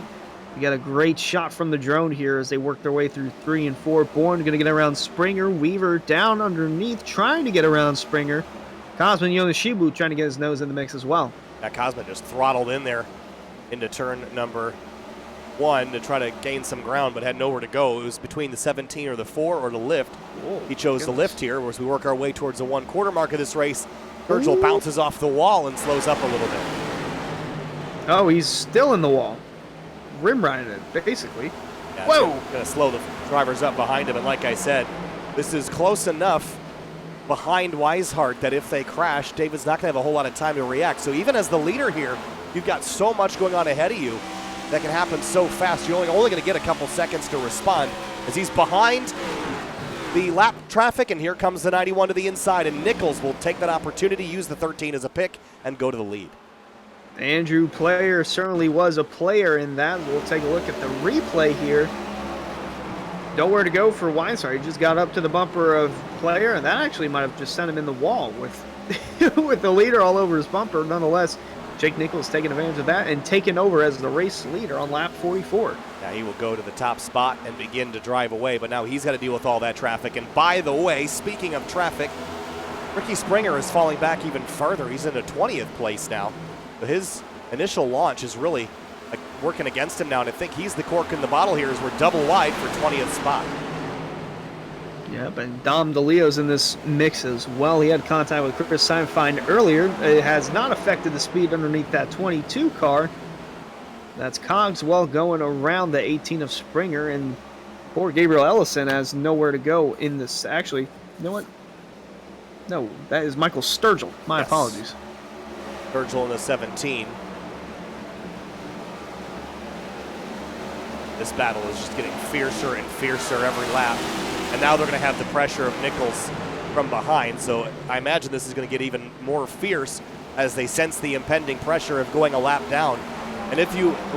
You got a great shot from the drone here as they work their way through 3 and 4. Bourne going to get around Springer. Weaver down underneath, trying to get around Springer. Cosman Yonoshibu trying to get his nose in the mix as well. That Cosman just throttled in there into turn number 1 to try to gain some ground, but had nowhere to go. It was between the 17 or the 4 or the lift. He chose the lift here as we work our way towards the 1/4 mark of this race. Virgil bounces off the wall and slows up a little bit. Oh, he's still in the wall. Rim riding it, basically. Yeah, whoa! Going to slow the drivers up behind him, and like I said, this is close enough behind Weishart that if they crash, David's not going to have a whole lot of time to react. So even as the leader here, you've got so much going on ahead of you that can happen so fast. You're only going to get a couple seconds to respond as he's behind the lap traffic, and here comes the 91 to the inside, and Nichols will take that opportunity, use the 13 as a pick, and go to the lead. Andrew Player certainly was a player in that. We'll take a look at the replay here. Nowhere to go for Weishart. He just got up to the bumper of Player, and that actually might have just sent him in the wall with with the leader all over his bumper. Nonetheless, Jake Nichols taking advantage of that and taking over as the race leader on lap 44. Now he will go to the top spot and begin to drive away, but now he's got to deal with all that traffic. And by the way, speaking of traffic, Ricky Springer is falling back even further. He's in a 20th place now. But his initial launch is really working against him now, and I think he's the cork in the bottle here as we're double wide for 20th spot. Yep, and Dom DeLeo's in this mix as well. He had contact with Chris Seinfeld earlier. It has not affected the speed underneath that 22 car. That's Cogswell going around the 18 of Springer, and poor Gabriel Ellison has nowhere to go in this. Actually, you know what? No, that is Michael Sturgill. My apologies. Sturgill in the 17. This battle is just getting fiercer and fiercer every lap. And now they're going to have the pressure of Nichols from behind. So I imagine this is going to get even more fierce as they sense the impending pressure of going a lap down. And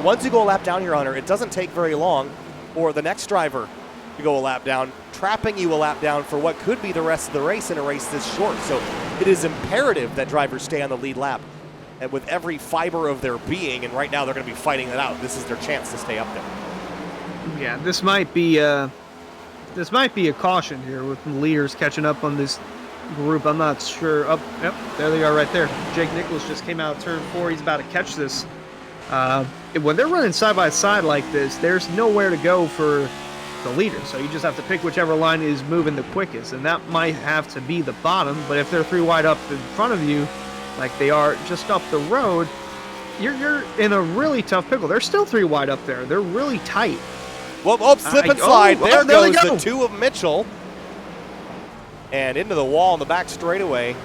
once you go a lap down here, Hunter, it doesn't take very long for the next driver to go a lap down, trapping you a lap down for what could be the rest of the race in a race this short. So it is imperative that drivers stay on the lead lap and with every fiber of their being, and right now they're going to be fighting that out. This is their chance to stay up there. Yeah, this might be a caution here with the leaders catching up on this group. I'm not sure. Oh, yep, there they are right there. Jake Nichols just came out of turn 4. He's about to catch this. When they're running side by side like this, there's nowhere to go for the leader. So you just have to pick whichever line is moving the quickest, and that might have to be the bottom. But if they're 3 wide up in front of you, like they are just up the road, you're in a really tough pickle. They're still 3 wide up there. They're really tight. Well, slip and slide. There goes the 2 of Mitchell. And into the wall in the back straightaway.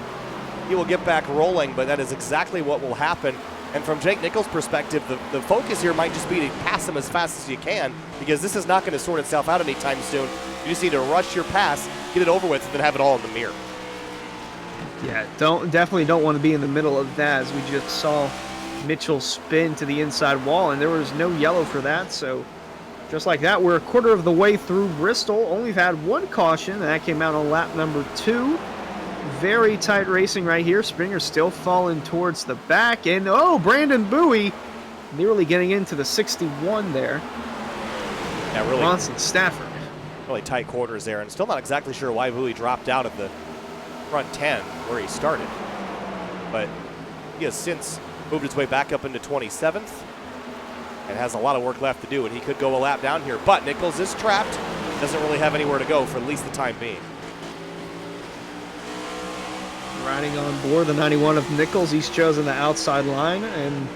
He will get back rolling, but that is exactly what will happen. And from Jake Nichols' perspective, the focus here might just be to pass him as fast as you can, because this is not going to sort itself out anytime soon. You just need to rush your pass, get it over with, and then have it all in the mirror. Yeah, definitely don't want to be in the middle of that, as we just saw Mitchell spin to the inside wall, and there was no yellow for that. So just like that, we're a quarter of the way through Bristol. Only had 1 caution, and that came out on lap number 2. Very tight racing right here. Springer still falling towards the back. And, Brandon Bowie nearly getting into the 61 there. Yeah, really. Bronson Stafford. Really tight quarters there. And still not exactly sure why Bowie dropped out of the front 10 where he started. But he has since moved his way back up into 27th and has a lot of work left to do. And he could go a lap down here. But Nichols is trapped. Doesn't really have anywhere to go for at least the time being. Riding on board the 91 of Nichols. He's chosen the outside line, and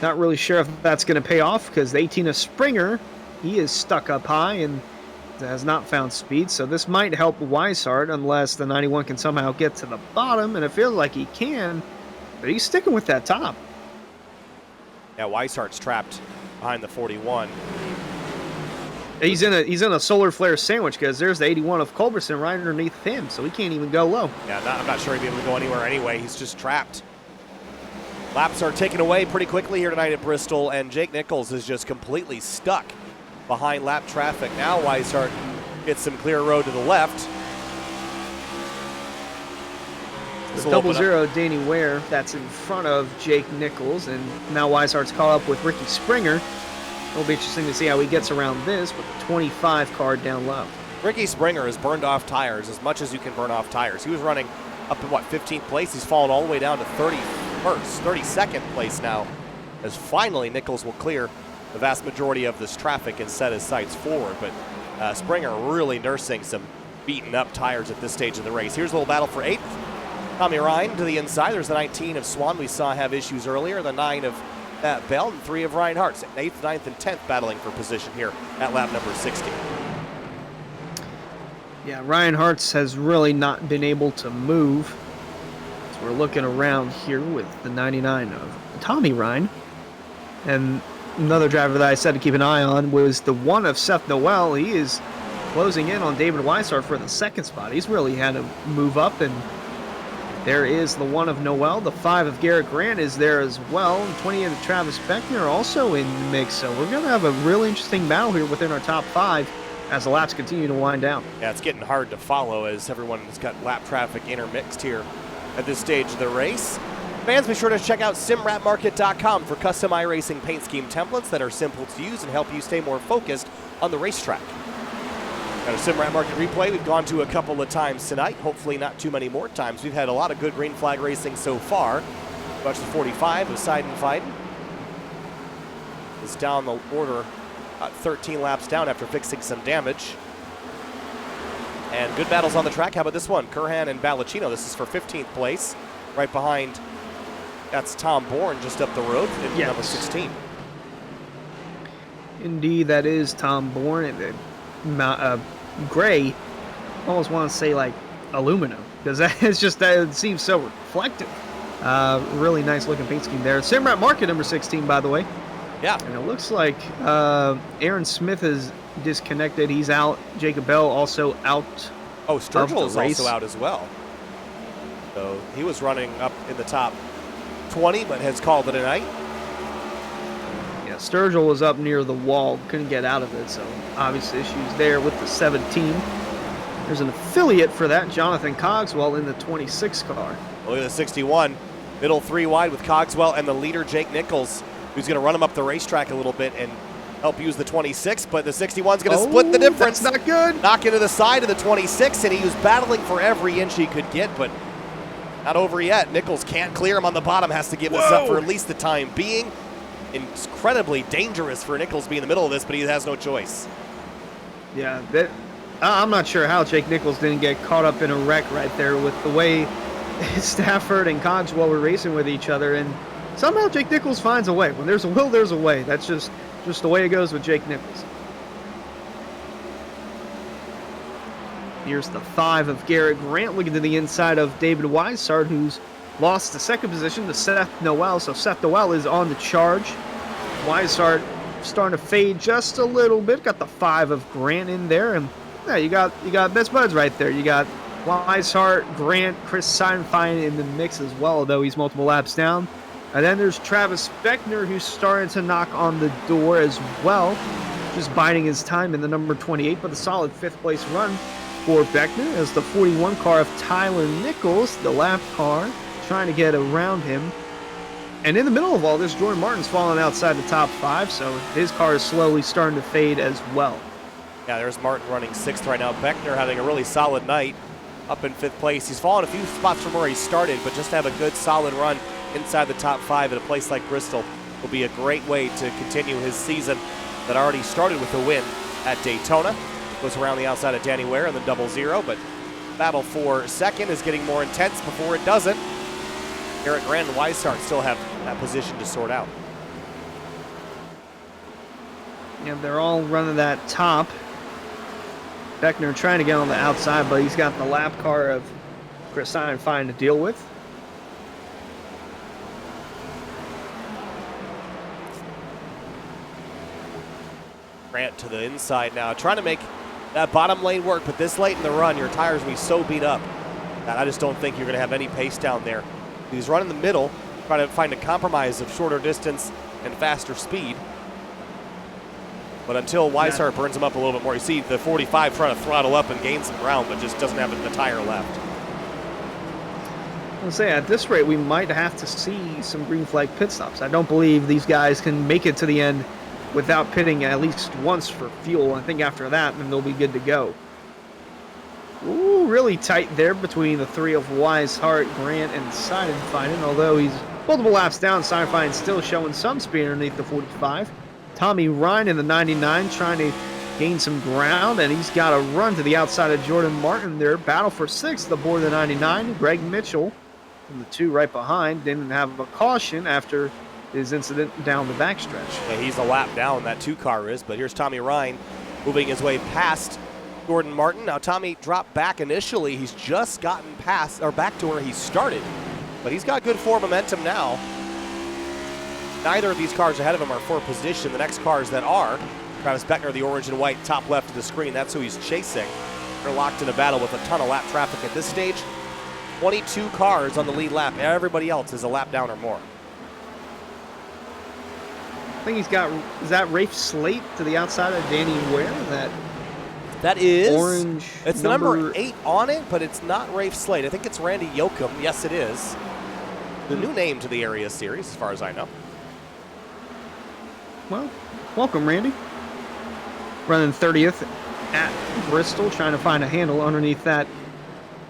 not really sure if that's going to pay off, because the 18 of Springer, he is stuck up high and has not found speed. So this might help Weishart unless the 91 can somehow get to the bottom, and it feels like he can, but he's sticking with that top. Yeah, Weishart's trapped behind the 41. He's in a solar flare sandwich, because there's the 81 of Culberson right underneath him, so he can't even go low. Yeah, I'm not sure he'd be able to go anywhere anyway. He's just trapped. Laps are taken away pretty quickly here tonight at Bristol, and Jake Nichols is just completely stuck behind lap traffic. Now Weishart gets some clear road to the left. The 00 Danny Ware, that's in front of Jake Nichols, and now Weishart's caught up with Ricky Springer. It'll be interesting to see how he gets around this with the 25 card down low. Ricky Springer has burned off tires as much as you can burn off tires. He was running up in, 15th place? He's fallen all the way down to 32nd place now, as finally Nichols will clear the vast majority of this traffic and set his sights forward. But Springer really nursing some beaten up tires at this stage of the race. Here's a little battle for 8th. Tommy Ryan to the inside. There's the 19 of Swan we saw have issues earlier. The 9 of Matt Bell and 3 of Ryan Hartz. 8th, 9th, and 10th battling for position here at lap number 60. Yeah, Ryan Hartz has really not been able to move. So we're looking around here with the 99 of Tommy Ryan. And another driver that I said to keep an eye on was the 1 of Seth Noel. He is closing in on David Weishart for the 2nd spot. He's really had to move up, and there is the 1 of Noel. The 5 of Garrett Grant is there as well. And 28 of Travis Beckner also in the mix. So we're going to have a really interesting battle here within our top 5 as the laps continue to wind down. Yeah, it's getting hard to follow as everyone has got lap traffic intermixed here at this stage of the race. Fans, be sure to check out simratmarket.com for custom iRacing paint scheme templates that are simple to use and help you stay more focused on the racetrack. Got a Simrat Market replay we've gone to a couple of times tonight, hopefully not too many more times. We've had a lot of good green flag racing so far. Watch the 45 of Seidenfeiden. It's down the order, 13 laps down after fixing some damage. And good battles on the track. How about this one? Curhan and Ballacino. This is for 15th place. Right behind, that's Tom Bourne just up the road in number 16. Indeed, that is Tom Bourne. Gray, almost want to say like aluminum, because it seems so reflective. Really nice looking paint scheme there. Simrat Market number 16, by the way. Yeah. And it looks like Aaron Smith has disconnected. He's out. Jacob Bell also out. Oh, Sturgill is race. also out as well. So he was running up in the top 20, but has called it a night. Yeah, Sturgill was up near the wall, couldn't get out of it, so obviously issues there with the 17. There's an affiliate for that, Jonathan Cogswell, in the 26 car. Look at the 61. Middle 3 wide with Cogswell and the leader, Jake Nichols, who's going to run him up the racetrack a little bit and help use the 26, but the 61's going to split the difference. That's not good. Knock into the side of the 26, and he was battling for every inch he could get, but not over yet. Nichols can't clear him on the bottom, has to give this up for at least the time being. Incredibly dangerous for Nichols to be in the middle of this, but he has no choice. Yeah, I'm not sure how Jake Nichols didn't get caught up in a wreck right there with the way Stafford and Cogswell were racing with each other, and somehow Jake Nichols finds a way. When there's a will, there's a way. That's just the way it goes with Jake Nichols. Here's the 5 of Garrett Grant, looking to the inside of David Weishart, who's lost the second position to Seth Noel. So Seth Noel is on the charge. Weishart starting to fade just a little bit. Got the 5 of Grant in there, and yeah, you got best buds right there. You got Weishart, Grant, Chris Seinfein in the mix as well, though he's multiple laps down. And then there's Travis Beckner, who's starting to knock on the door as well, just biding his time in the number 28, but a solid 5th place run for Beckner as the 41 car of Tyler Nichols, the lap car, trying to get around him. And in the middle of all this, Jordan Martin's falling outside the top 5, so his car is slowly starting to fade as well. Yeah, there's Martin running 6th right now. Beckner having a really solid night, up in 5th place. He's fallen a few spots from where he started, but just to have a good solid run inside the top 5 at a place like Bristol will be a great way to continue his season that already started with a win at Daytona. Goes around the outside of Danny Ware in the 00, but battle for second is getting more intense before it doesn't. Garrett Grant and Weishart still have that position to sort out. Yeah, they're all running that top. Beckner trying to get on the outside, but he's got the lap car of Chris Seinfein to deal with. Grant to the inside now, trying to make that bottom lane work, but this late in the run, your tires will be so beat up that I just don't think you're going to have any pace down there. He's running the middle, trying to find a compromise of shorter distance and faster speed. But until Weishart burns him up a little bit more, you see the 45 trying to throttle up and gain some ground, but just doesn't have the tire left. I was say at this rate, we might have to see some green flag pit stops. I don't believe these guys can make it to the end without pitting at least once for fuel. I think after that, then they'll be good to go. Ooh, really tight there between the 3 of Weishart, Grant, and Seinfein. Although he's multiple laps down, Seinfein still showing some speed underneath the 45. Tommy Ryan in the 99 trying to gain some ground, and he's got a run to the outside of Jordan Martin there. Battle for 6th aboard the 99. Greg Mitchell in the 2 right behind. Didn't have a caution after his incident down the backstretch. Yeah, he's a lap down, that 2 car is, but here's Tommy Ryan moving his way past Jordan Martin. Now Tommy dropped back initially. He's just gotten past or back to where he started, but he's got good forward momentum now. Neither of these cars ahead of him are for position. The next cars that are, Travis Beckner, the orange and white, top left of the screen, that's who he's chasing. They're locked in a battle with a ton of lap traffic at this stage. 22 cars on the lead lap. Everybody else is a lap down or more. I think he's got, is that Rafe Slate to the outside of Danny Ware? That is orange. It's the number 8 on it, but it's not Rafe Slate. I think it's Randy Yoakum. Yes, it is. The new name to the area series, as far as I know. Well, welcome, Randy. Running 30th at Bristol, trying to find a handle underneath that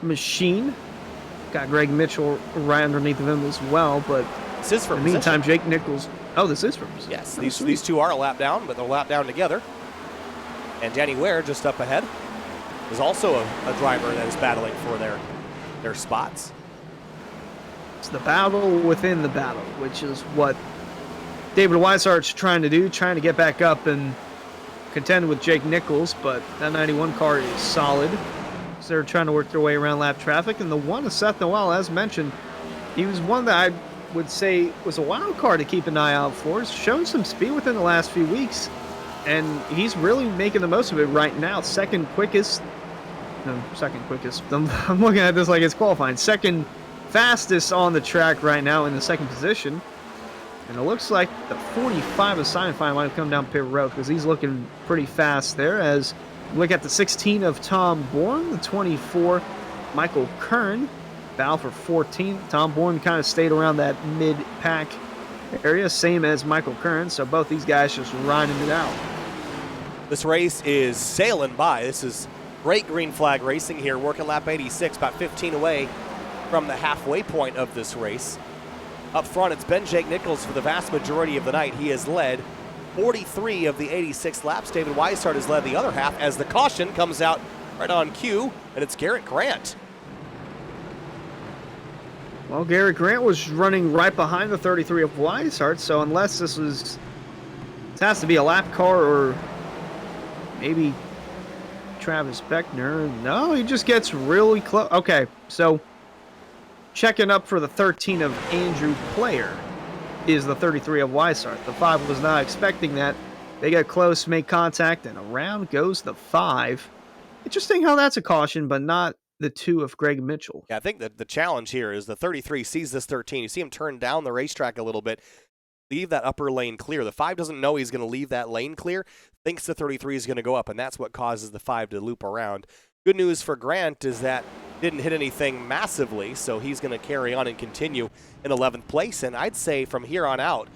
machine. Got Greg Mitchell right underneath of him as well, but this is for in the meantime, Jake Nichols. Oh, this is for position. Yes, these 2 are a lap down, but they're lap down together. And Danny Ware, just up ahead, is also a driver that is battling for their spots. It's the battle within the battle, which is what David Weishart's trying to do, trying to get back up and contend with Jake Nichols, but that 91 car is solid. So they're trying to work their way around lap traffic. And the one of Seth Noel, as mentioned, he was one that I would say was a wild card to keep an eye out for. He's shown some speed within the last few weeks. and he's really making the most of it right now. Second quickest. No, second quickest. I'm looking at this like it's qualifying. Second fastest on the track right now in the second position. And it looks like the 45 assignment final might have come down pit road because he's looking pretty fast there. As we look at the 16 of Tom Bourne, the 24, Michael Kern, battle for 14. Tom Bourne kind of stayed around that mid-pack area, same as Michael Kern. So both these guys just riding it out. This race is sailing by. This is great green flag racing here, working lap 86, about 15 away from the halfway point of this race. Up front, it's been Jake Nichols for the vast majority of the night. He has led 43 of the 86 laps. David Weishart has led the other half as the caution comes out right on cue, and it's Garrett Grant. Well, Garrett Grant was running right behind the 33 of Weishart, so unless this has to be a lap car or maybe Travis Beckner. No, he just gets really close. Okay, so checking up for the 13 of Andrew Player is the 33 of Weishart. The 5 was not expecting that. They get close, make contact, and around goes the 5. Interesting how that's a caution, but not the 2 of Greg Mitchell. Yeah, I think that the challenge here is the 33 sees this 13. You see him turn down the racetrack a little bit, leave that upper lane clear. The 5 doesn't know he's going to leave that lane clear, thinks the 33 is going to go up, and that's what causes the 5 to loop around. Good news for Grant is that didn't hit anything massively, so he's going to carry on and continue in 11th place. And I'd say from here on out,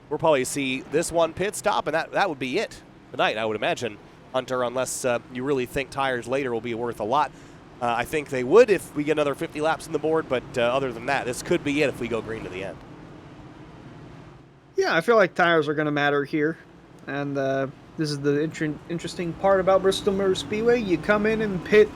we'll probably see this one pit stop, and that would be it tonight, I would imagine, Hunter, unless you really think tires later will be worth a lot. I think they would if we get another 50 laps on the board, but other than that, this could be it if we go green to the end. Yeah, I feel like tires are going to matter here. And this is the interesting part about Bristol Motor Speedway. You come in and pit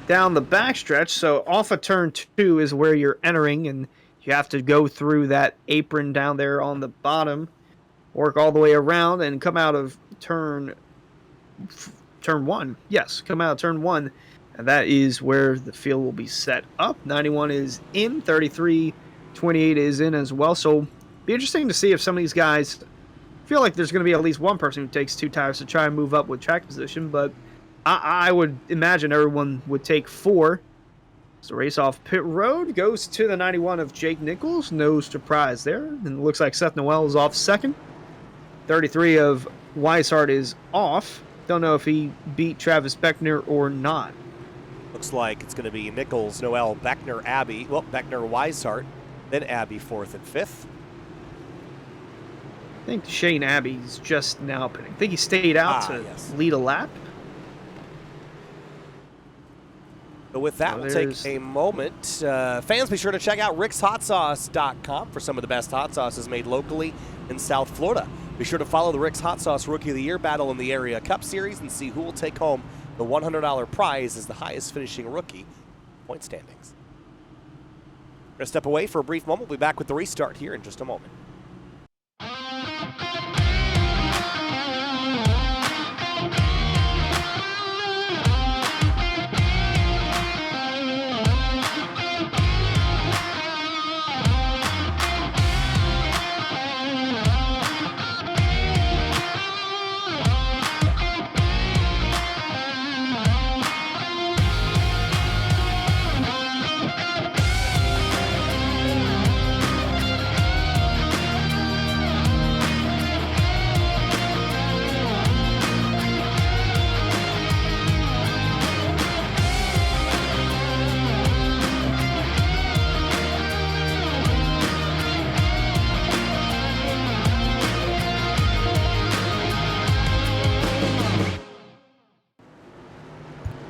down the backstretch, so off of turn 2 is where you're entering, and you have to go through that apron down there on the bottom, work all the way around, and come out of turn 1. Yes, come out of turn 1, and that is where the field will be set up. 91 is in, 33, 28 is in as well, so be interesting to see if some of these guys feel like there's going to be at least one person who takes 2 tires to try and move up with track position, but I would imagine everyone would take 4. So race off pit road goes to the 91 of Jake Nichols. No surprise there. And it looks like Seth Noel is off second. 33 of Weishart is off. Don't know if he beat Travis Beckner or not. Looks like it's going to be Nichols, Noel, Beckner, Abbey. Well, Beckner, Weishart, then Abbey 4th and 5th. I think Shane Abbey's just now pitting. I think he stayed out to lead a lap. So with that, we'll take a moment. Fans, be sure to check out rickshotsauce.com for some of the best hot sauces made locally in South Florida. Be sure to follow the Rick's Hot Sauce Rookie of the Year battle in the Area Cup Series and see who will take home the $100 prize as the highest finishing rookie point standings. We're going to step away for a brief moment. We'll be back with the restart here in just a moment.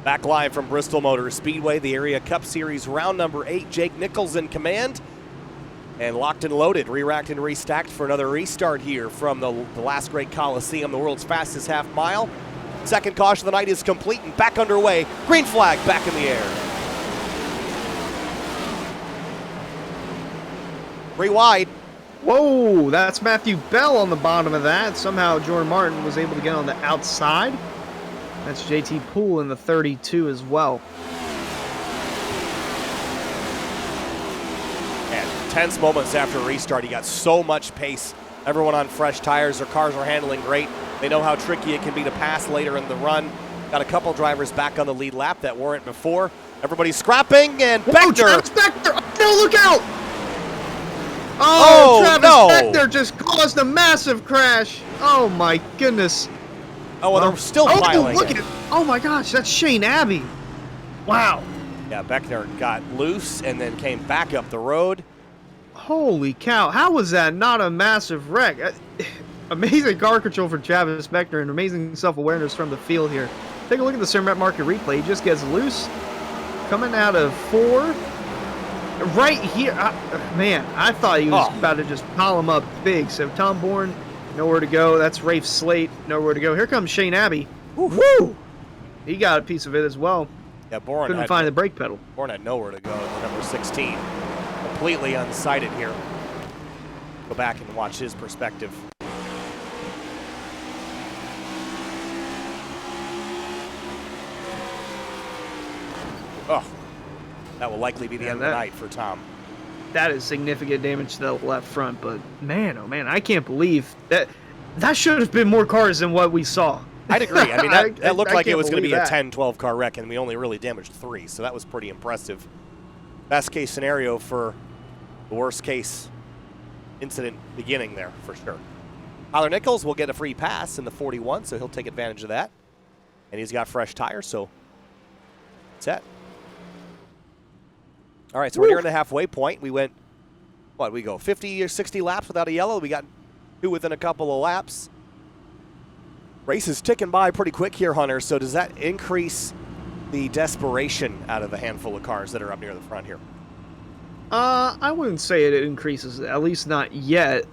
Back live from Bristol Motor Speedway, the Area Cup Series round number 8. Jake Nichols in command. And locked and loaded, re-racked and restacked for another restart here from the last great Coliseum, the world's fastest half mile. Second caution of the night is complete and back underway. Green flag back in the air. 3 wide. Whoa, that's Matthew Bell on the bottom of that. Somehow Jordan Martin was able to get on the outside. That's JT Poole in the 32 as well. And tense moments after restart. He got so much pace. Everyone on fresh tires. Their cars are handling great. They know how tricky it can be to pass later in the run. Got a couple drivers back on the lead lap that weren't before. Everybody's scrapping, and Whoa, Beckner. Travis Beckner! No, look out! Oh, Travis no. Beckner just caused a massive crash. Oh my goodness. Oh, well, they're still piling look it. at it. Oh my gosh, that's Shane Abbey. Wow. Yeah, Beckner got loose and then came back up the road. Holy cow. How was that not a massive wreck? Amazing car control for Travis Beckner and amazing self-awareness from the field here. Take a look at the Sim Market replay. He just gets loose. Coming out of 4. Right here. Man, I thought he was about to just pile him up big. So Tom Bourne, nowhere to go. That's Rafe Slate, nowhere to go. Here comes Shane Abbey. Woo! He got a piece of it as well. Yeah, Bourne couldn't find the brake pedal. Bourne had nowhere to go. Number 16, completely unsighted here. Go back and watch his perspective. Oh, that will likely be the end of the night for Tom. That is significant damage to the left front, but man, oh man, I can't believe that. That should have been more cars than what we saw. I'd agree. I mean, that looked like it was going to be a that. 10, 12 car wreck, and we only really damaged 3, so that was pretty impressive. Best case scenario for the worst case incident beginning there, for sure. Tyler Nichols will get a free pass in the 41, so he'll take advantage of that. And he's got fresh tires, so set. All right, so we're nearing the halfway point. We went, what, we go 50 or 60 laps without a yellow. We got 2 within a couple of laps. Race is ticking by pretty quick here, Hunter, so does that increase the desperation out of the handful of cars that are up near the front here? I wouldn't say it increases, at least not yet.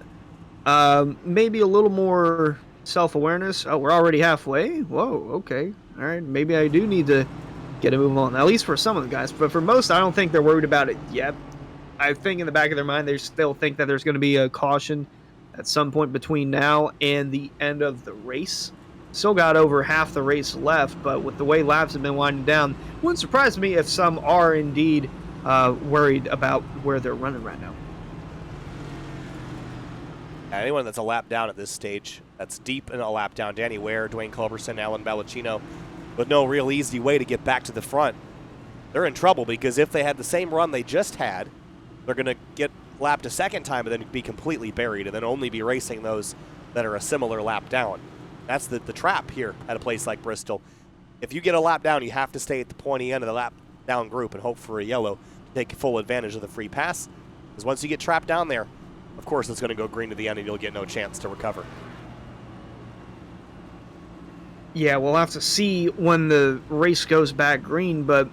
Maybe a little more self-awareness. Oh, we're already halfway? Whoa, okay. All right, maybe I do need to get a move on, at least for some of the guys. But for most, I don't think they're worried about it yet. I think in the back of their mind, they still think that there's going to be a caution at some point between now and the end of the race. Still got over half the race left, but with the way laps have been winding down, wouldn't surprise me if some are indeed worried about where they're running right now. Anyone that's a lap down at this stage, that's deep in a lap down, Danny Ware, Dwayne Culberson, Alan Ballacino, with no real easy way to get back to the front, they're in trouble because if they had the same run they just had, they're going to get lapped a second time and then be completely buried and then only be racing those that are a similar lap down. That's the trap here at a place like Bristol. If you get a lap down, you have to stay at the pointy end of the lap down group and hope for a yellow to take full advantage of the free pass. Because once you get trapped down there, of course it's going to go green to the end and you'll get no chance to recover. Yeah, we'll have to see when the race goes back green, but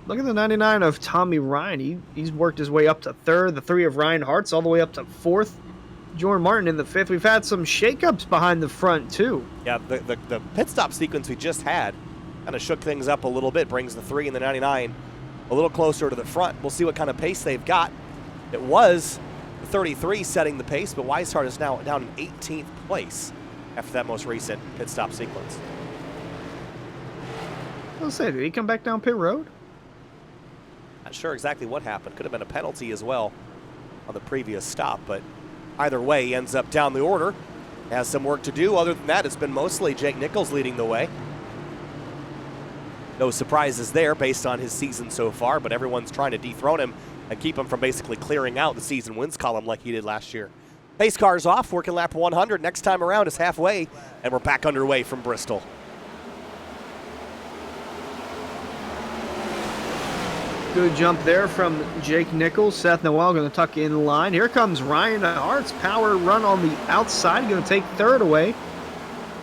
look at the 99 of Tommy Ryan. He's worked his way up to 3rd, the 3 of Ryan Hart's all the way up to 4th. Jordan Martin in the 5th. We've had some shakeups behind the front, too. Yeah, the pit stop sequence we just had kind of shook things up a little bit, brings the 3 and the 99 a little closer to the front. We'll see what kind of pace they've got. It was the 33 setting the pace, but Weishart is now down in 18th place after that most recent pit stop sequence. I'll say, did he come back down pit road? Not sure exactly what happened. Could have been a penalty as well on the previous stop, but either way, he ends up down the order. Has some work to do. Other than that, it's been mostly Jake Nichols leading the way. No surprises there based on his season so far, but everyone's trying to dethrone him and keep him from basically clearing out the season wins column like he did last year. Pace car's off, working lap 100. Next time around is halfway, and we're back underway from Bristol. Good jump there from Jake Nichols. Seth Noel going to tuck in line. Here comes Ryan Hart's power run on the outside. Going to take 3rd away.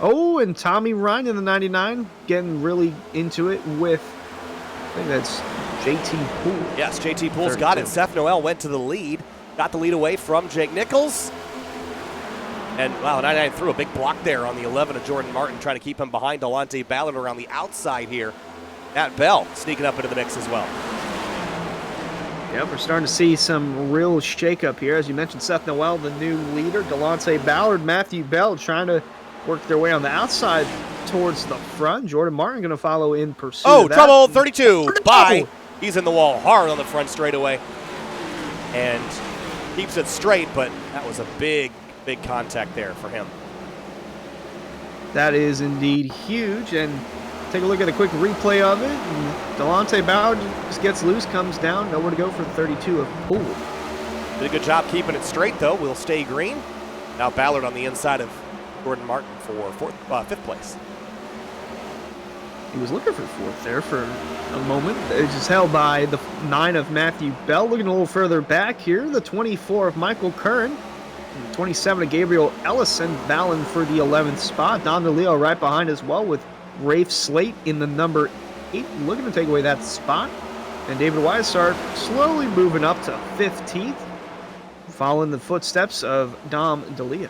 Oh, and Tommy Ryan in the 99 getting really into it with, I think that's JT Poole. Yes, JT Poole's got it. Seth Noel went to the lead. Got the lead away from Jake Nichols. And, wow, 99 threw a big block there on the 11 of Jordan Martin, trying to keep him behind Delonte Ballard around the outside here. Matt Bell sneaking up into the mix as well. Yep, we're starting to see some real shakeup here. As you mentioned, Seth Noel, the new leader. Delonte Ballard, Matthew Bell trying to work their way on the outside towards the front. Jordan Martin going to follow in pursuit of that. Trouble, 32, bye. He's in the wall hard on the front straightaway. And keeps it straight, but that was a big, big contact there for him. That is indeed huge. And take a look at a quick replay of it. And Delonte Bauer just gets loose, comes down, nowhere to go for the 32 of Poole. Did a good job keeping it straight, though. Will stay green. Now Ballard on the inside of Gordon Martin for fifth place. He was looking for fourth there for a moment. It's just held by the 9 of Matthew Bell. Looking a little further back here, the 24 of Michael Curran. And the 27 of Gabriel Ellison battling for the 11th spot. Don DeLeo right behind as well with Rafe Slate in the number 8, looking to take away that spot. And David Weishart slowly moving up to 15th, following the footsteps of Dom DeLeo.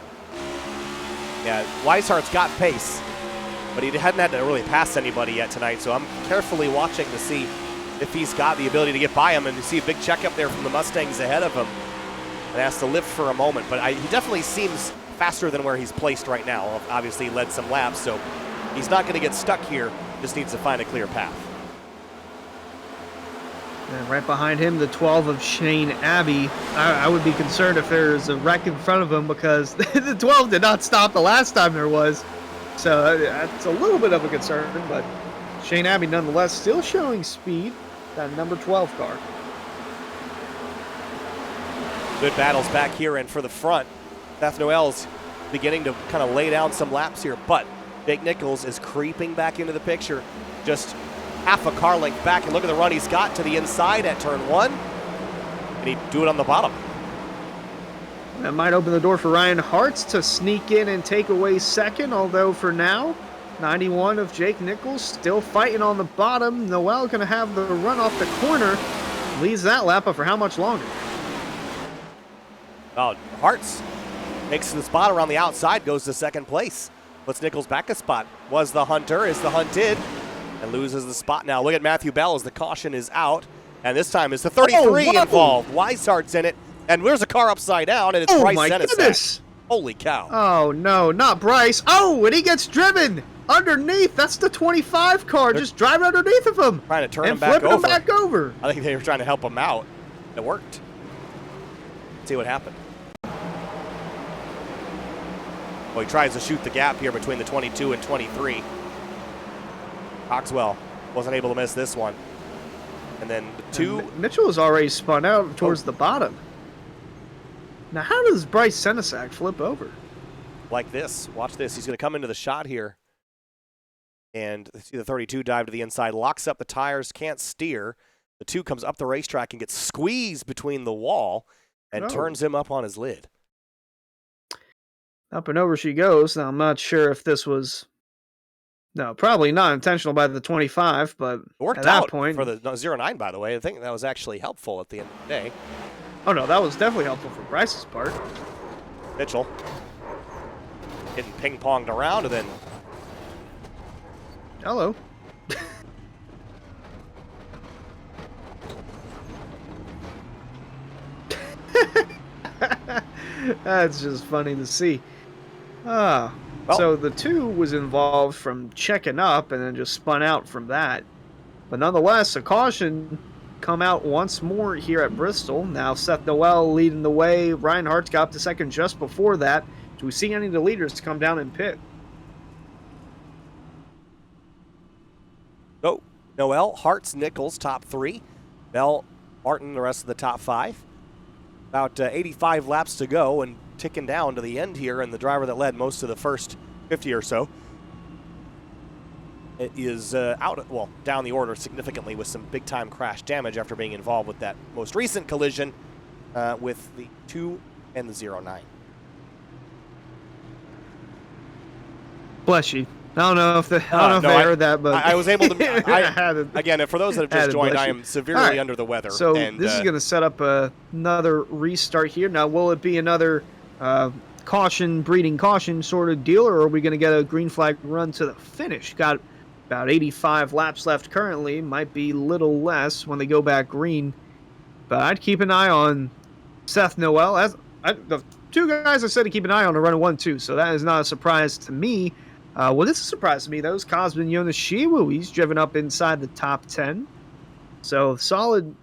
Yeah, Weishart's got pace, but he hadn't had to really pass anybody yet tonight, so I'm carefully watching to see if he's got the ability to get by him, and to see a big check up there from the Mustangs ahead of him. And has to lift for a moment, but he definitely seems faster than where he's placed right now. Obviously, he led some laps, so he's not going to get stuck here, just needs to find a clear path. And right behind him, the 12 of Shane Abbey. I would be concerned if there's a wreck in front of him, because the 12 did not stop the last time there was. So that's a little bit of a concern, but Shane Abbey nonetheless still showing speed, that number 12 car. Good battles back here, and for the front, Seth Noel's beginning to kind of lay down some laps here, but Jake Nichols is creeping back into the picture, just half a car length back, and look at the run he's got to the inside at turn 1, and he'd do it on the bottom. That might open the door for Ryan Hartz to sneak in and take away second, although for now, 91 of Jake Nichols still fighting on the bottom. Noel going to have the run off the corner, leads that lap, but for how much longer? Oh, Hartz takes the spot around the outside, goes to second place. Puts Nichols back a spot. Was the hunter, is the hunted, and loses the spot now. Look at Matthew Bell as the caution is out, and this time is the 33 involved. Weishart's in it, and there's a car upside down, and it's Bryce Senesac. Holy cow. Oh, no, not Bryce. Oh, and he gets driven underneath. That's the 25 car, just driving underneath of him. Trying to turn him back over. Him back over. I think they were trying to help him out. It worked. Let's see what happened. Well, he tries to shoot the gap here between the 22 and 23. Coxwell wasn't able to miss this one. And then the 2. Mitchell has already spun out towards the bottom. Now, how does Bryce Senesac flip over? Like this. Watch this. He's going to come into the shot here. And see the 32 dive to the inside, locks up the tires, can't steer. The 2 comes up the racetrack and gets squeezed between the wall and turns him up on his lid. Up and over she goes. Now, I'm not sure if this was, no, probably not intentional by the 25, but it worked at out that point, for the 09, by the way. I think that was actually helpful at the end of the day. Oh, no, that was definitely helpful for Bryce's part. Mitchell getting ping-ponged around, and then... Hello. That's just funny to see. So the 2 was involved from checking up and then just spun out from that. But nonetheless, a caution come out once more here at Bristol. Now Seth Noel leading the way. Ryan Hart's got up to second just before that. Do we see any of the leaders to come down and pit? Oh, Noel, Hartz, Nichols, top 3. Bell, Martin, the rest of the top 5. About 85 laps to go and ticking down to the end here, and the driver that led most of the first 50 or so is down the order significantly with some big-time crash damage after being involved with that most recent collision with the 2 and the 09. Bless you. I don't know if they heard that, but I was able to. Again, for those that have just joined, I am severely under the weather. So this is going to set up another restart here. Now, will it be another breeding caution sort of deal, or are we going to get a green flag run to the finish? Got about 85 laps left currently. Might be a little less when they go back green. But I'd keep an eye on Seth Noel. The 2 guys I said to keep an eye on are running 1-2, so that is not a surprise to me. What is a surprise to me, though, is Cosmin Yoneshiwu. He's driven up inside the top 10. So solid.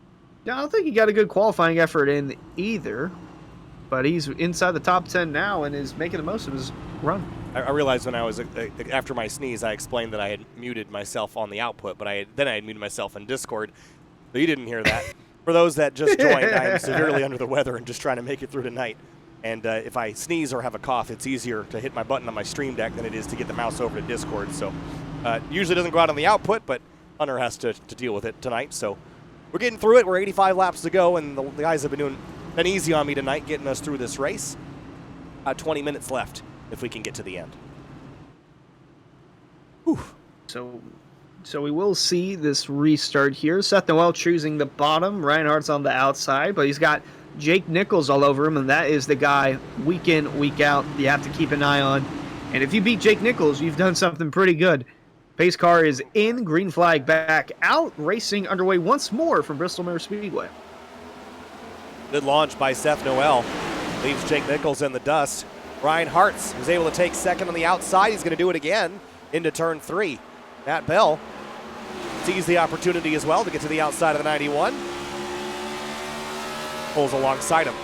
I don't think he got a good qualifying effort in either. but he's inside the top 10 now and is making the most of his run. I realized when I was after my sneeze, I explained that I had muted myself on the output, but then I had muted myself in Discord, so you didn't hear that. For those that just joined, I am severely under the weather and just trying to make it through tonight. And if I sneeze or have a cough, it's easier to hit my button on my stream deck than it is to get the mouse over to Discord. So usually doesn't go out on the output, but Hunter has to deal with it tonight. So we're getting through it. We're 85 laps to go, and the guys have been easy on me tonight, getting us through this race. 20 minutes left if we can get to the end. Whew. So we will see this restart here. Seth Noel choosing the bottom. Reinhardt's on the outside, but he's got Jake Nichols all over him, and that is the guy week in, week out you have to keep an eye on. And if you beat Jake Nichols, you've done something pretty good. Pace car is in, green flag back out, racing underway once more from Bristol Motor Speedway. Good launch by Seth Noel. Leaves Jake Nichols in the dust. Ryan Hartz was able to take second on the outside. He's going to do it again into turn 3. Matt Bell sees the opportunity as well to get to the outside of the 91. Pulls alongside him.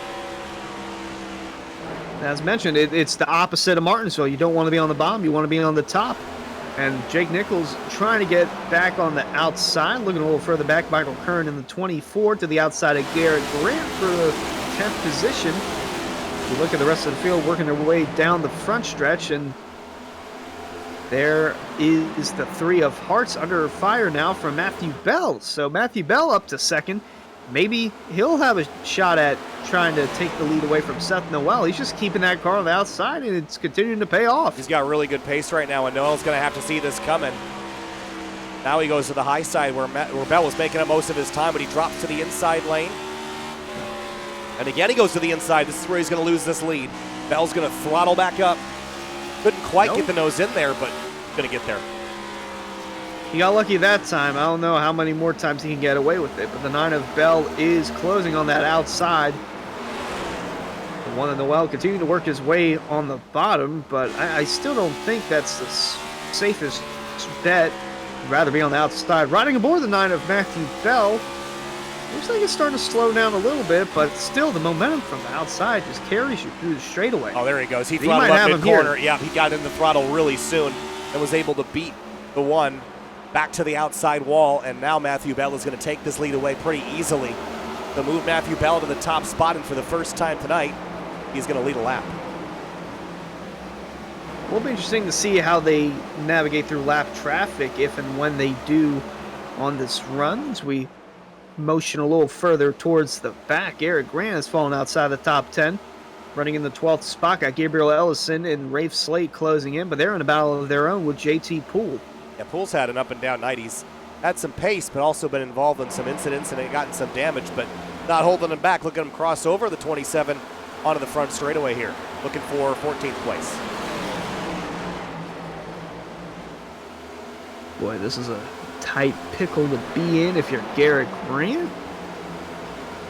As mentioned, it's the opposite of Martinsville. You don't want to be on the bottom, you want to be on the top. And Jake Nichols trying to get back on the outside, looking a little further back. Michael Kern in the 24 to the outside of Garrett Grant for the 10th position. You look at the rest of the field working their way down the front stretch, and there is the 3 of Hearts under fire now from Matthew Bell. So Matthew Bell up to second. Maybe he'll have a shot at trying to take the lead away from Seth Noel. He's just keeping that car on the outside, and it's continuing to pay off. He's got really good pace right now, and Noel's going to have to see this coming. Now he goes to the high side where Bell was making up most of his time, but he drops to the inside lane. And again, he goes to the inside. This is where he's going to lose this lead. Bell's going to throttle back up. Couldn't quite get the nose in there, but going to get there. He got lucky that time. I don't know how many more times he can get away with it, but the 9 of Bell is closing on that outside. The 1 of Noel continuing to work his way on the bottom, but I still don't think that's the safest bet. I'd rather be on the outside. Riding aboard the 9 of Matthew Bell. Looks like it's starting to slow down a little bit, but still the momentum from the outside just carries you through the straightaway. Oh, there he goes. He throttled up mid-corner. Yeah, he got in the throttle really soon and was able to beat the 1 back to the outside wall, and now Matthew Bell is going to take this lead away pretty easily to move Matthew Bell to the top spot, and for the first time tonight, he's going to lead a lap. It will be interesting to see how they navigate through lap traffic if and when they do on this run. As we motion a little further towards the back, Eric Grant has fallen outside the top 10. Running in the 12th spot, got Gabriel Ellison and Rafe Slate closing in, but they're in a battle of their own with JT Poole. Yeah, Poole's had an up and down night. He's had some pace, but also been involved in some incidents and gotten some damage, but not holding him back. Look at him cross over the 27 onto the front straightaway here, looking for 14th place. Boy, this is a tight pickle to be in if you're Garrett Grant.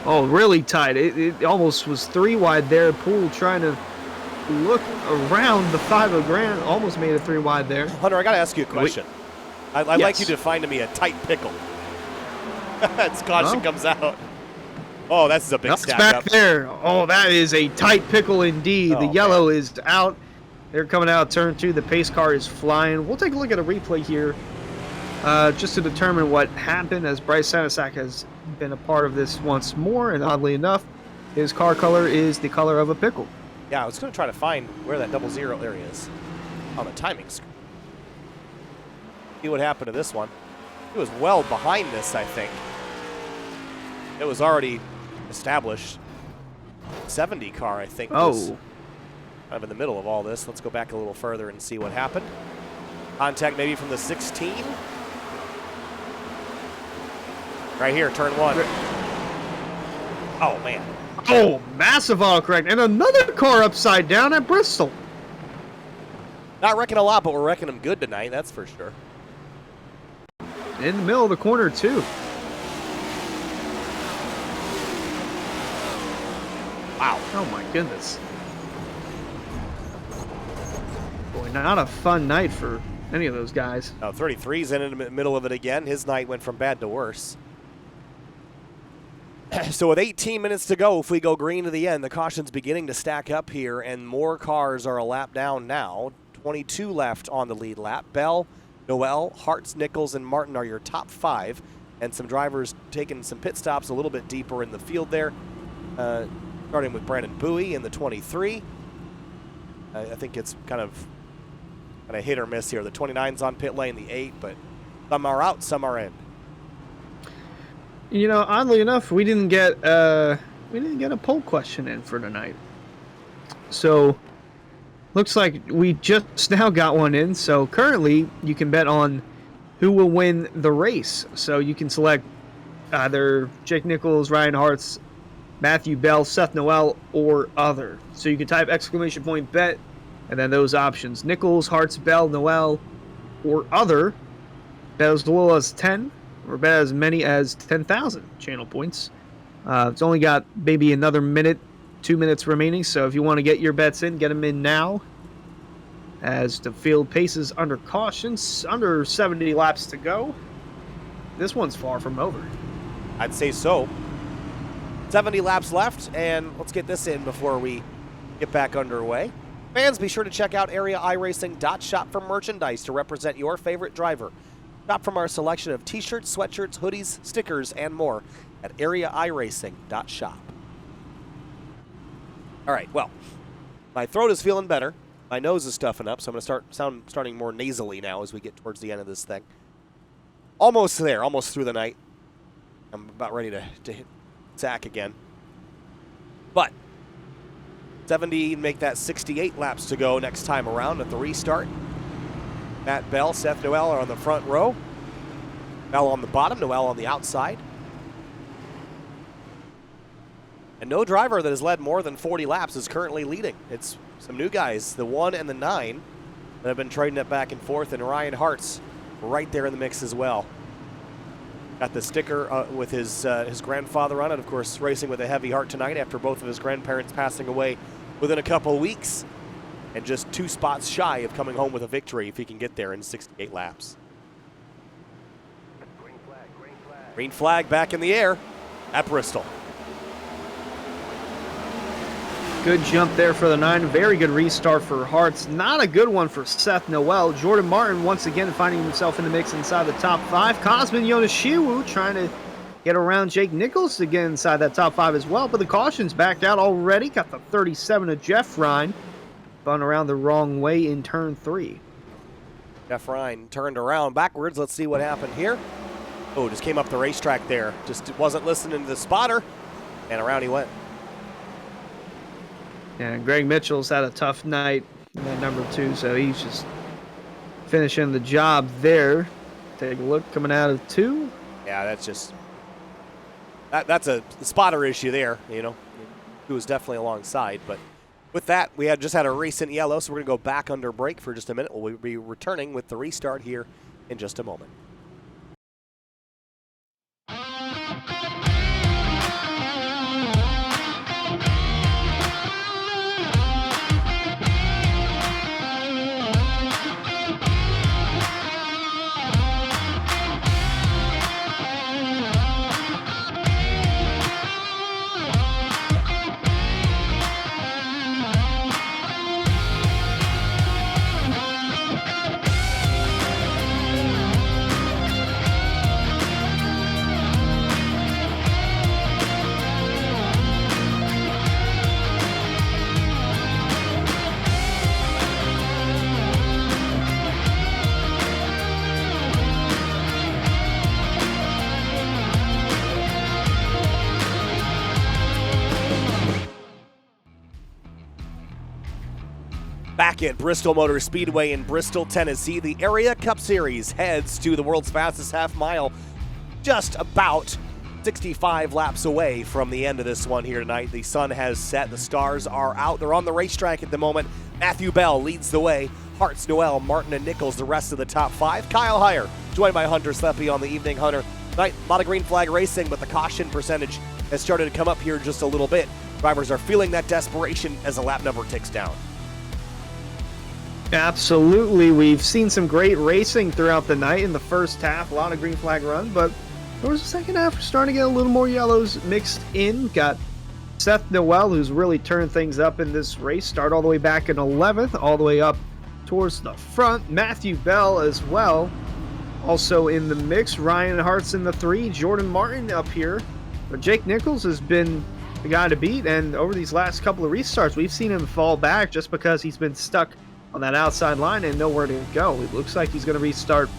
Oh, really tight. It almost was 3 wide there. Poole trying to look around the 5 of Grant. Almost made it 3 wide there. Hunter, I got to ask you a question. I'd like you to define to me a tight pickle. As caution comes out. Oh, that's a big stack back up. There. Oh, that is a tight pickle indeed. Oh, the yellow is out. They're coming out turn 2. The pace car is flying. We'll take a look at a replay here just to determine what happened, as Bryce Sanasak has been a part of this once more, and oddly enough, his car color is the color of a pickle. Yeah, I was going to try to find where that 00 area is on the timing screen. See what happened to this one. It was well behind this, I think. It was already established. 70 car, I think, was kind of in the middle of all this. Let's go back a little further and see what happened. Contact maybe from the 16. Right here, turn 1. Oh, man. Oh, massive autocorrect. And another car upside down at Bristol. Not wrecking a lot, but we're wrecking them good tonight, that's for sure. In the middle of the corner, too. Wow. Oh, my goodness. Boy, not a fun night for any of those guys. Oh, 33's in the middle of it again. His night went from bad to worse. So with 18 minutes to go, if we go green to the end, the caution's beginning to stack up here, and more cars are a lap down now. 22 left on the lead lap. Bell, Noel, Hartz, Nichols, and Martin are your top 5, and some drivers taking some pit stops a little bit deeper in the field there. Starting with Brandon Bowie in the 23. I think it's kind of hit or miss here. The 29's on pit lane, the 8, but some are out, some are in. You know, oddly enough, we didn't get a poll question in for tonight. So, looks like we just now got one in. So currently, you can bet on who will win the race. So you can select either Jake Nichols, Ryan Hartz, Matthew Bell, Seth Noel, or other. So you can type !bet, and then those options: Nichols, Hartz, Bell, Noel, or other. Bet as little as 10. Or bet as many as 10,000 channel points. It's only got maybe another 2 minutes remaining, so if you want to get your bets in, get them in now. As the field paces under caution, under 70 laps to go. This one's far from over. I'd say so. 70 laps left, and let's get this in before we get back underway. Fans, be sure to check out areiiracing.shop for merchandise to represent your favorite driver. Shop from our selection of t-shirts, sweatshirts, hoodies, stickers, and more at areiiracing.shop. All right, well, my throat is feeling better. My nose is stuffing up, so I'm going to starting more nasally now as we get towards the end of this thing. Almost there, almost through the night. I'm about ready to hit sack again. But 70, make that 68 laps to go next time around at the restart. Matt Bell, Seth Noel are on the front row. Bell on the bottom, Noel on the outside. And no driver that has led more than 40 laps is currently leading. It's some new guys, the 1 and the 9, that have been trading it back and forth, and Ryan Hartz right there in the mix as well. Got the sticker with his grandfather on it, of course, racing with a heavy heart tonight after both of his grandparents passing away within a couple of weeks. And just 2 spots shy of coming home with a victory if he can get there in 68 laps. Green flag back in the air at Bristol. Good jump there for the 9. Very good restart for Hartz. Not a good one for Seth Noel. Jordan Martin once again finding himself in the mix inside the top 5. Cosmin Yoneshiwu trying to get around Jake Nichols to get inside that top 5 as well. But the caution's backed out already. Got the 37 of Jeff Ryan. Spun around the wrong way in turn 3. Jeff Ryan turned around backwards. Let's see what happened here. Oh, just came up the racetrack there. Just wasn't listening to the spotter, and around he went. And Greg Mitchell's had a tough night in that number 2, so he's just finishing the job there. Take a look coming out of 2. Yeah, that's just that's a spotter issue there. You know, he was definitely alongside, but. With that, we just had a race in yellow, so we're going to go back under break for just a minute. We'll be returning with the restart here in just a moment. Back at Bristol Motor Speedway in Bristol, Tennessee, the Area Cup Series heads to the world's fastest half mile, just about 65 laps away from the end of this one here tonight. The sun has set, the stars are out, they're on the racetrack at the moment. Matthew Bell leads the way, Hartz, Noel, Martin, and Nichols the rest of the top 5. Kyle Heyer joined by Hunter Sleppy on the evening. Hunter, tonight a lot of green flag racing, but the caution percentage has started to come up here just a little bit. Drivers are feeling that desperation as the lap number ticks down. Absolutely. We've seen some great racing throughout the night in the first half. A lot of green flag run, but Towards the second half, we're starting to get a little more yellows mixed in. Got Seth Noel, who's really turned things up in this race. Start all the way back in 11th, all the way up towards the front. Matthew Bell as well, also in the mix. Ryan Hart's in the 3. Jordan Martin up here. But Jake Nichols has been the guy to beat, and over these last couple of restarts, we've seen him fall back just because he's been stuck on that outside line and nowhere to go. It looks like he's going to restart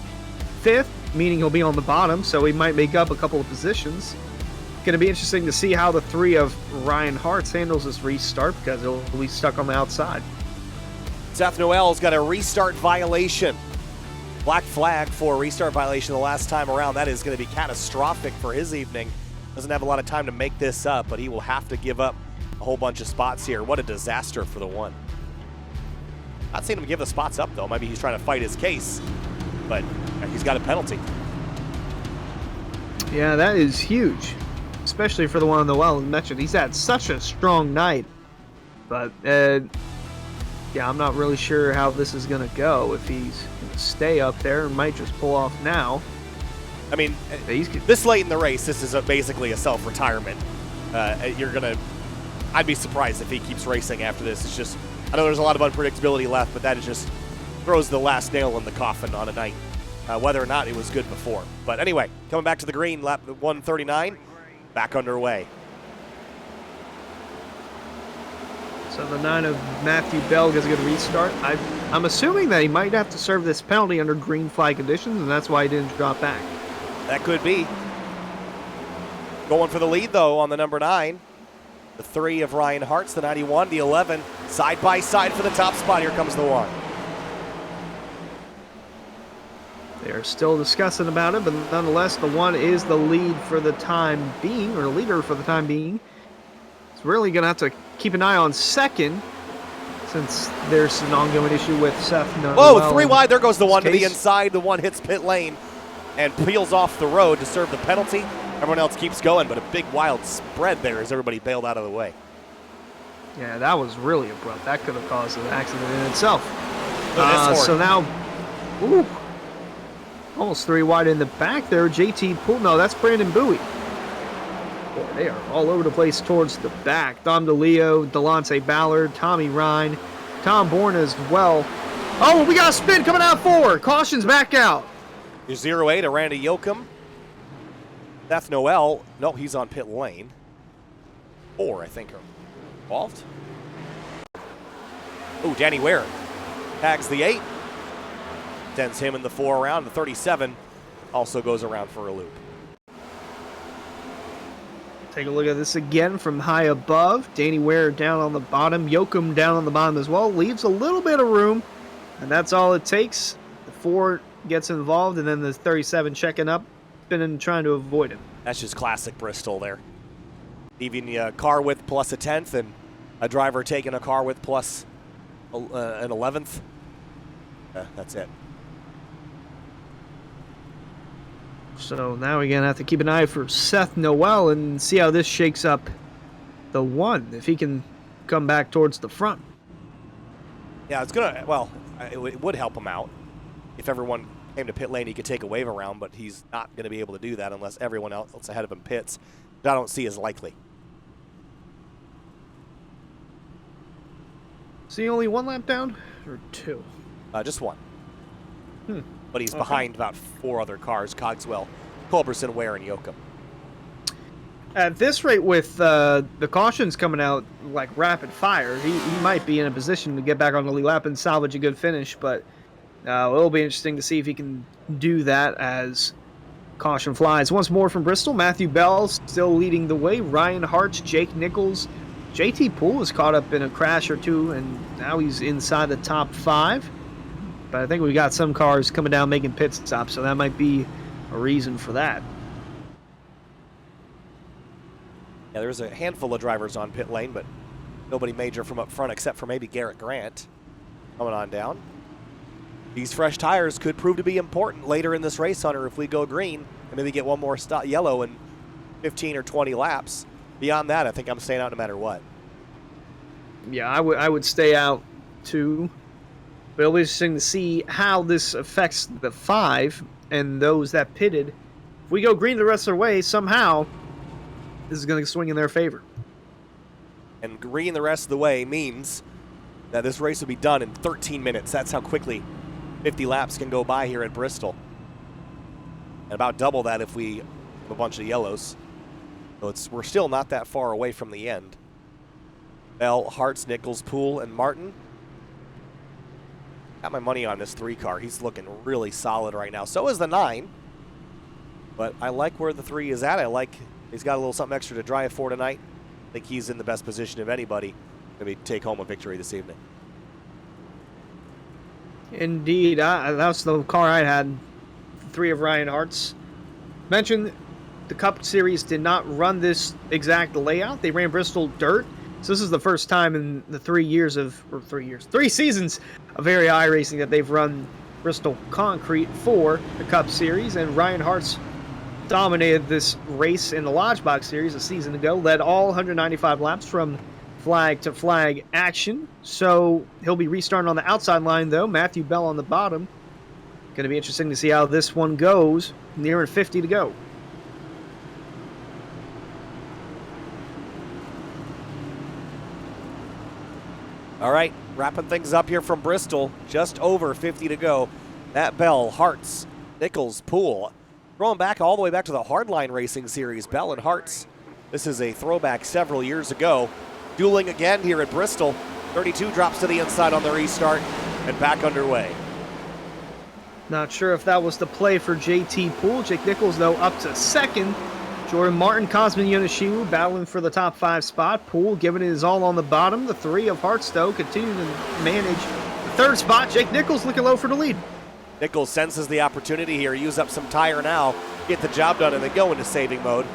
5th, meaning he'll be on the bottom, so he might make up a couple of positions. Going to be interesting to see how the 3 of Ryan Hart's handles this restart, because he'll be stuck on the outside. Seth Noel's got a restart violation. Black flag for a restart violation the last time around. That is going to be catastrophic for his evening. Doesn't have a lot of time to make this up, but he will have to give up a whole bunch of spots here. What a disaster for the 1. Not seeing him give the spots up, though. Maybe he's trying to fight his case, but he's got a penalty. Yeah, that is huge, especially for the one on the well mentioned. He's had such a strong night, but yeah, I'm not really sure how this is going to go. If he's going to stay up there, might just pull off now. I mean, this late in the race, this is basically a self-retirement. I'd be surprised if he keeps racing after this. It's just, I know there's a lot of unpredictability left, but that is just throws the last nail in the coffin on a night, whether or not it was good before. But anyway, coming back to the green, lap 139, back underway. So the 9 of Matthew Bell is going to restart. I'm assuming that he might have to serve this penalty under green flag conditions, and that's why he didn't drop back. That could be. Going for the lead, though, on the number 9. The 3 of Ryan Hart's, the 91, the 11. Side by side for the top spot. Here comes the 1. They're still discussing about it, but nonetheless, the 1 is the lead for the time being, or leader for the time being. It's really going to have to keep an eye on 2nd, since there's an ongoing issue with Seth Noel. Whoa, 3 wide. There goes the 1 to the inside. The 1 hits pit lane and peels off the road to serve the penalty. Everyone else keeps going, but a big wild spread there as everybody bailed out of the way. Yeah, that was really abrupt. That could have caused an accident in itself. So now, ooh, almost 3 wide in the back there. JT Poole, no, that's Brandon Bowie. Boy, they are all over the place towards the back. Dom DeLeo, Delonte Ballard, Tommy Ryan, Tom Bourne as well. Oh, we got a spin coming out forward. Caution's back out. Your 0-8 to Randy Yoakum. Seth Noel, no, he's on pit lane. 4, I think, are involved. Oh, Danny Ware tags the 8. Sends him in the 4 around. The 37 also goes around for a loop. Take a look at this again from high above. Danny Ware down on the bottom. Yoakum down on the bottom as well. Leaves a little bit of room, and that's all it takes. The 4 gets involved, and then the 37 checking up, spinning, trying to avoid him. That's just classic Bristol there. Even a car width plus a 10th, and a driver taking a car width plus an 11th. That's it. So now we're going to have to keep an eye for Seth Noel and see how this shakes up the 1, if he can come back towards the front. Yeah, it's going to, well, it would help him out. If everyone came to pit lane, he could take a wave around, but he's not going to be able to do that unless everyone else ahead of him pits. That I don't see as likely. Is he only 1 lap down, or 2? Just 1. But he's behind about 4 other cars: Cogswell, Culberson, Ware, and Yoakum. At this rate, with the cautions coming out like rapid fire, he might be in a position to get back on the lead lap and salvage a good finish, but it'll be interesting to see if he can do that as caution flies. Once more from Bristol, Matthew Bell still leading the way. Ryan Hart, Jake Nichols, JT Poole was caught up in a crash or 2, and now he's inside the top 5. But I think we got some cars coming down making pit stops, so that might be a reason for that. Yeah, there's a handful of drivers on pit lane, but nobody major from up front except for maybe Garrett Grant coming on down. These fresh tires could prove to be important later in this race, Hunter, if we go green and maybe get one more yellow in 15 or 20 laps. Beyond that, I think I'm staying out no matter what. Yeah, I would stay out too. But it'll be interesting to see how this affects the 5 and those that pitted if we go green the rest of the way, somehow this is going to swing in their favor. And green the rest of the way means that this race will be done in 13 minutes. That's how quickly 50 laps can go by here at Bristol. And about double that if we have a bunch of yellows. So we're still not that far away from the end. Bell, Hartz, Nichols, Poole, and Martin. Got my money on this 3 car. He's looking really solid right now. So is the 9. But I like where the 3 is at. I like he's got a little something extra to drive for tonight. I think he's in the best position of anybody to take home a victory this evening. Indeed. That's the car I had. 3 of Ryan Hart's. Mentioned the Cup Series did not run this exact layout. They ran Bristol dirt. So this is the first time in the 3 seasons of Area I Racing that they've run Bristol concrete for the Cup Series. And Ryan Hart's dominated this race in the Lodge Box Series a season ago, led all 195 laps from flag to flag action. So he'll be restarting on the outside line, though. Matthew Bell on the bottom. Going to be interesting to see how this one goes. Nearing 50 to go. All right, wrapping things up here from Bristol. Just over 50 to go. Matt Bell, Hartz, Nichols, Poole. Throwing back all the way back to the Hardline Racing Series. Bell and Hartz. This is a throwback several years ago. Dueling again here at Bristol. 32 drops to the inside on the restart and back underway. Not sure if that was the play for JT Poole. Jake Nichols, though, up to second. Jordan Martin, Cosmin Yonishiwu battling for the top 5 spot. Poole giving it his all on the bottom. The 3 of Hartz, though, continue to manage the 3rd spot. Jake Nichols looking low for the lead. Nichols senses the opportunity here. Use up some tire now, get the job done, and then go into saving mode.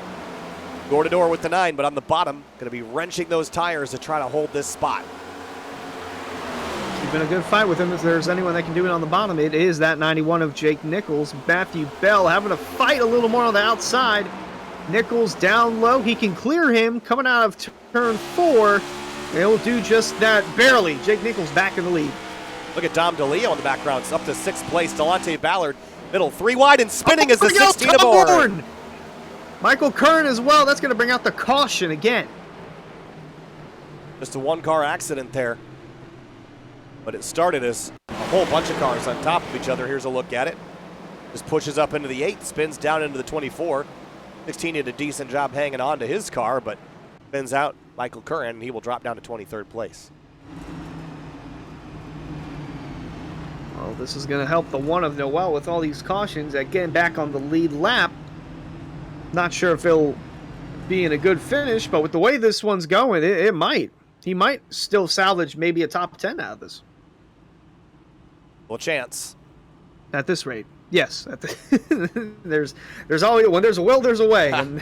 Door to door with the 9, but on the bottom, going to be wrenching those tires to try to hold this spot. It's been a good fight with him. If there's anyone that can do it on the bottom, it is that 91 of Jake Nichols. Matthew Bell having to fight a little more on the outside. Nichols down low. He can clear him coming out of turn 4. He'll do just that barely. Jake Nichols back in the lead. Look at Dom DeLeo in the background. It's up to 6th place. Delonte Ballard, middle 3 wide and spinning as the 16 aboard. Michael Kern as well. That's going to bring out the caution again. Just a 1-car accident there. But it started as a whole bunch of cars on top of each other. Here's a look at it. Just pushes up into the 8, spins down into the 24. 16 did a decent job hanging on to his car, but spins out Michael Curran, and he will drop down to 23rd place. Well, this is going to help the 1 of Noel with all these cautions. Again, back on the lead lap. Not sure if he'll be in a good finish, but with the way this one's going, it might. He might still salvage maybe a top 10 out of this. Well, chance. At this rate, yes. There's always, when there's a will, there's a way. And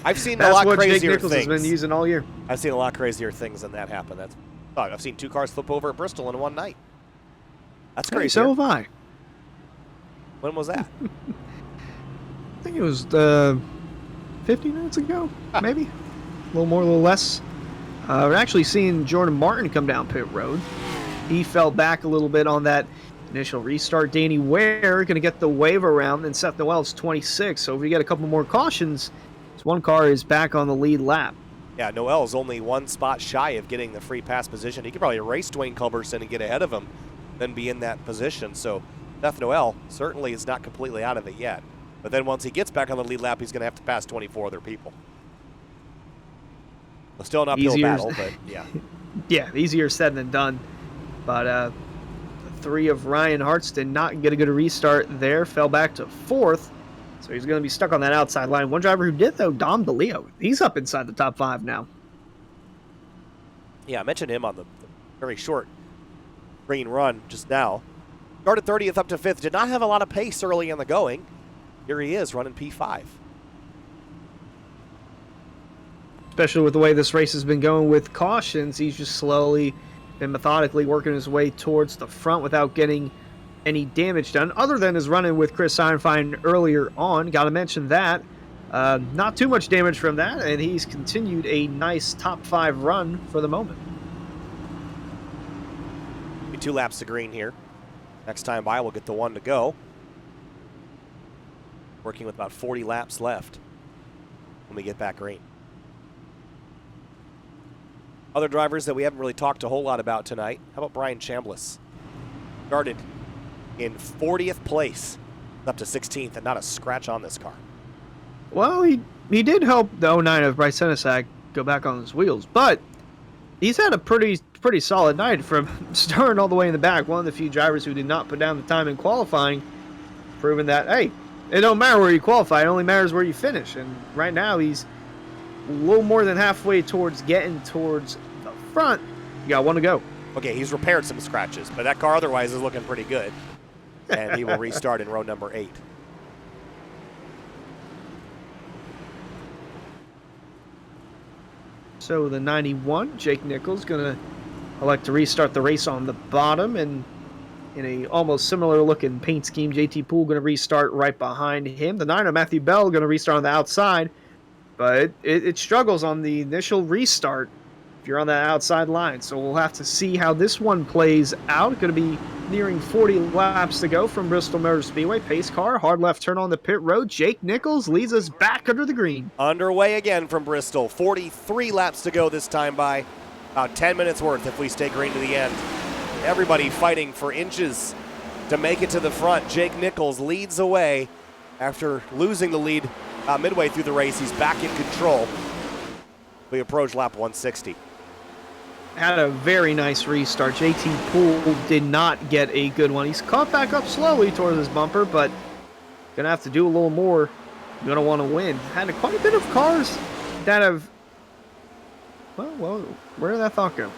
I've seen a lot crazier Jake Nichols things. has been using all year. I've seen a lot crazier things than that happen. I've seen 2 cars flip over at Bristol in one night. That's crazy. Hey, so have I. When was that? I think it was 50 minutes ago, maybe. A little more, a little less. We're actually seeing Jordan Martin come down pit road. He fell back a little bit on that initial restart. Danny Ware going to get the wave around, and Seth Noel's 26. So if we get a couple more cautions, this 1 car is back on the lead lap. Yeah, Noel's only 1 spot shy of getting the free pass position. He could probably race Dwayne Culberson and get ahead of him, then be in that position. So Seth Noel certainly is not completely out of it yet. But then once he gets back on the lead lap, he's going to have to pass 24 other people. Well, still an uphill battle, but yeah. Yeah, easier said than done. But the 3 of Ryan Hartz did not get a good restart there. Fell back to 4th. So he's going to be stuck on that outside line. One driver who did, though, Dom DeLeo. He's up inside the top 5 now. Yeah, I mentioned him on the very short green run just now. Started 30th up to 5th. Did not have a lot of pace early in the going. Here he is running P5. Especially with the way this race has been going with cautions, he's just slowly and methodically working his way towards the front without getting any damage done, other than his run-in with Chris Ironfine earlier on. Got to mention that. Not too much damage from that, and he's continued a nice top 5 run for the moment. 2 laps to green here. Next time by, we'll get the 1 to go. working with about 40 laps left when we get back green. Other drivers that we haven't really talked a whole lot about tonight. How about Brian Chambliss? Started in 40th place, up to 16th, and not a scratch on this car. Well, he did help the 09 of Bryce Senesac go back on his wheels, but he's had a pretty solid night from starting all the way in the back. One of the few drivers who did not put down the time in qualifying, proving that, hey, it don't matter where you qualify, it only matters where you finish. And right now he's a little more than halfway towards getting towards the front. You got one to go. Okay, he's repaired some scratches, but that car otherwise is looking pretty good. And he will restart in row number 8. So the 91, Jake Nichols, going to elect to restart the race on the bottom, and in a almost similar looking paint scheme, JT Poole going to restart right behind him. The 9, Matthew Bell, going to restart on the outside, but it struggles on the initial restart if you're on that outside line. So we'll have to see how this one plays out. Going to be nearing 40 laps to go from Bristol Motor Speedway. Pace car, hard left turn on the pit road. Jake Nichols leads us back under the green. Underway again from Bristol. 43 laps to go this time by about 10 minutes worth if we stay green to the end. Everybody fighting for inches to make it to the front. Jake Nichols leads away after losing the lead midway through the race. He's back in control. We approach lap 160. Had a very nice restart. JT Poole did not get a good one. He's caught back up slowly towards his bumper, but gonna have to do a little more. Gonna want to win. Had quite a bit of cars that have. Well, where did that thought go?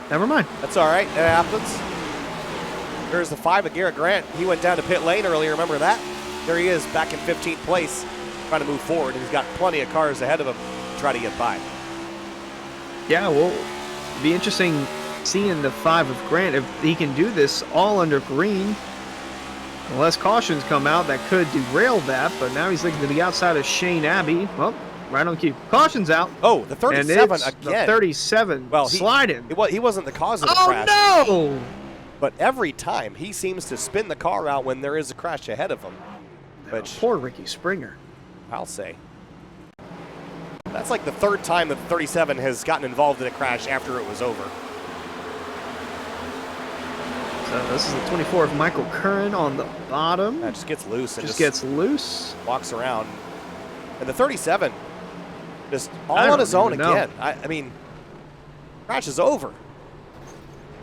Never mind. That's all right. It happens. There's the 5 of Garrett Grant. He went down to pit lane earlier. Remember that? There he is, back in 15th place, trying to move forward. He's got plenty of cars ahead of him to try to get by. Yeah, well, it'd be interesting seeing the 5 of Grant if he can do this all under green. Unless cautions come out, that could derail that. But now he's looking to the outside of Shane Abbey. Well, right on cue. Caution's out. Oh, the 37 again. The 37 sliding. He wasn't the cause of the crash. Oh, no! But every time he seems to spin the car out when there is a crash ahead of him. Which, poor Ricky Springer. I'll say. That's like the 3rd time that the 37 has gotten involved in a crash after it was over. So this is the 24 of Michael Curran on the bottom. That just gets loose. And just gets loose. Walks around. And the 37 just all on his own again. I mean, crash is over.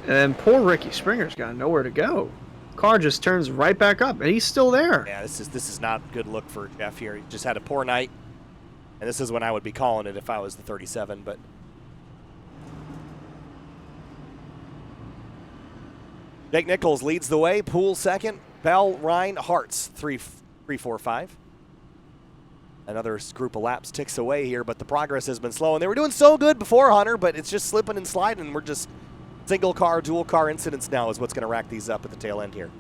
And poor Ricky Springer's got nowhere to go. Car just turns right back up, and he's still there. Yeah, this is not a good look for Jeff here. He just had a poor night, and this is when I would be calling it if I was the 37. But Jake Nichols leads the way. Poole second. Bell, Ryan, Hartz 3, 4, 5. Another group of laps ticks away here, but the progress has been slow. And they were doing so good before, Hunter, but it's just slipping and sliding. We're just single car, dual car incidents now is what's going to rack these up at the tail end here.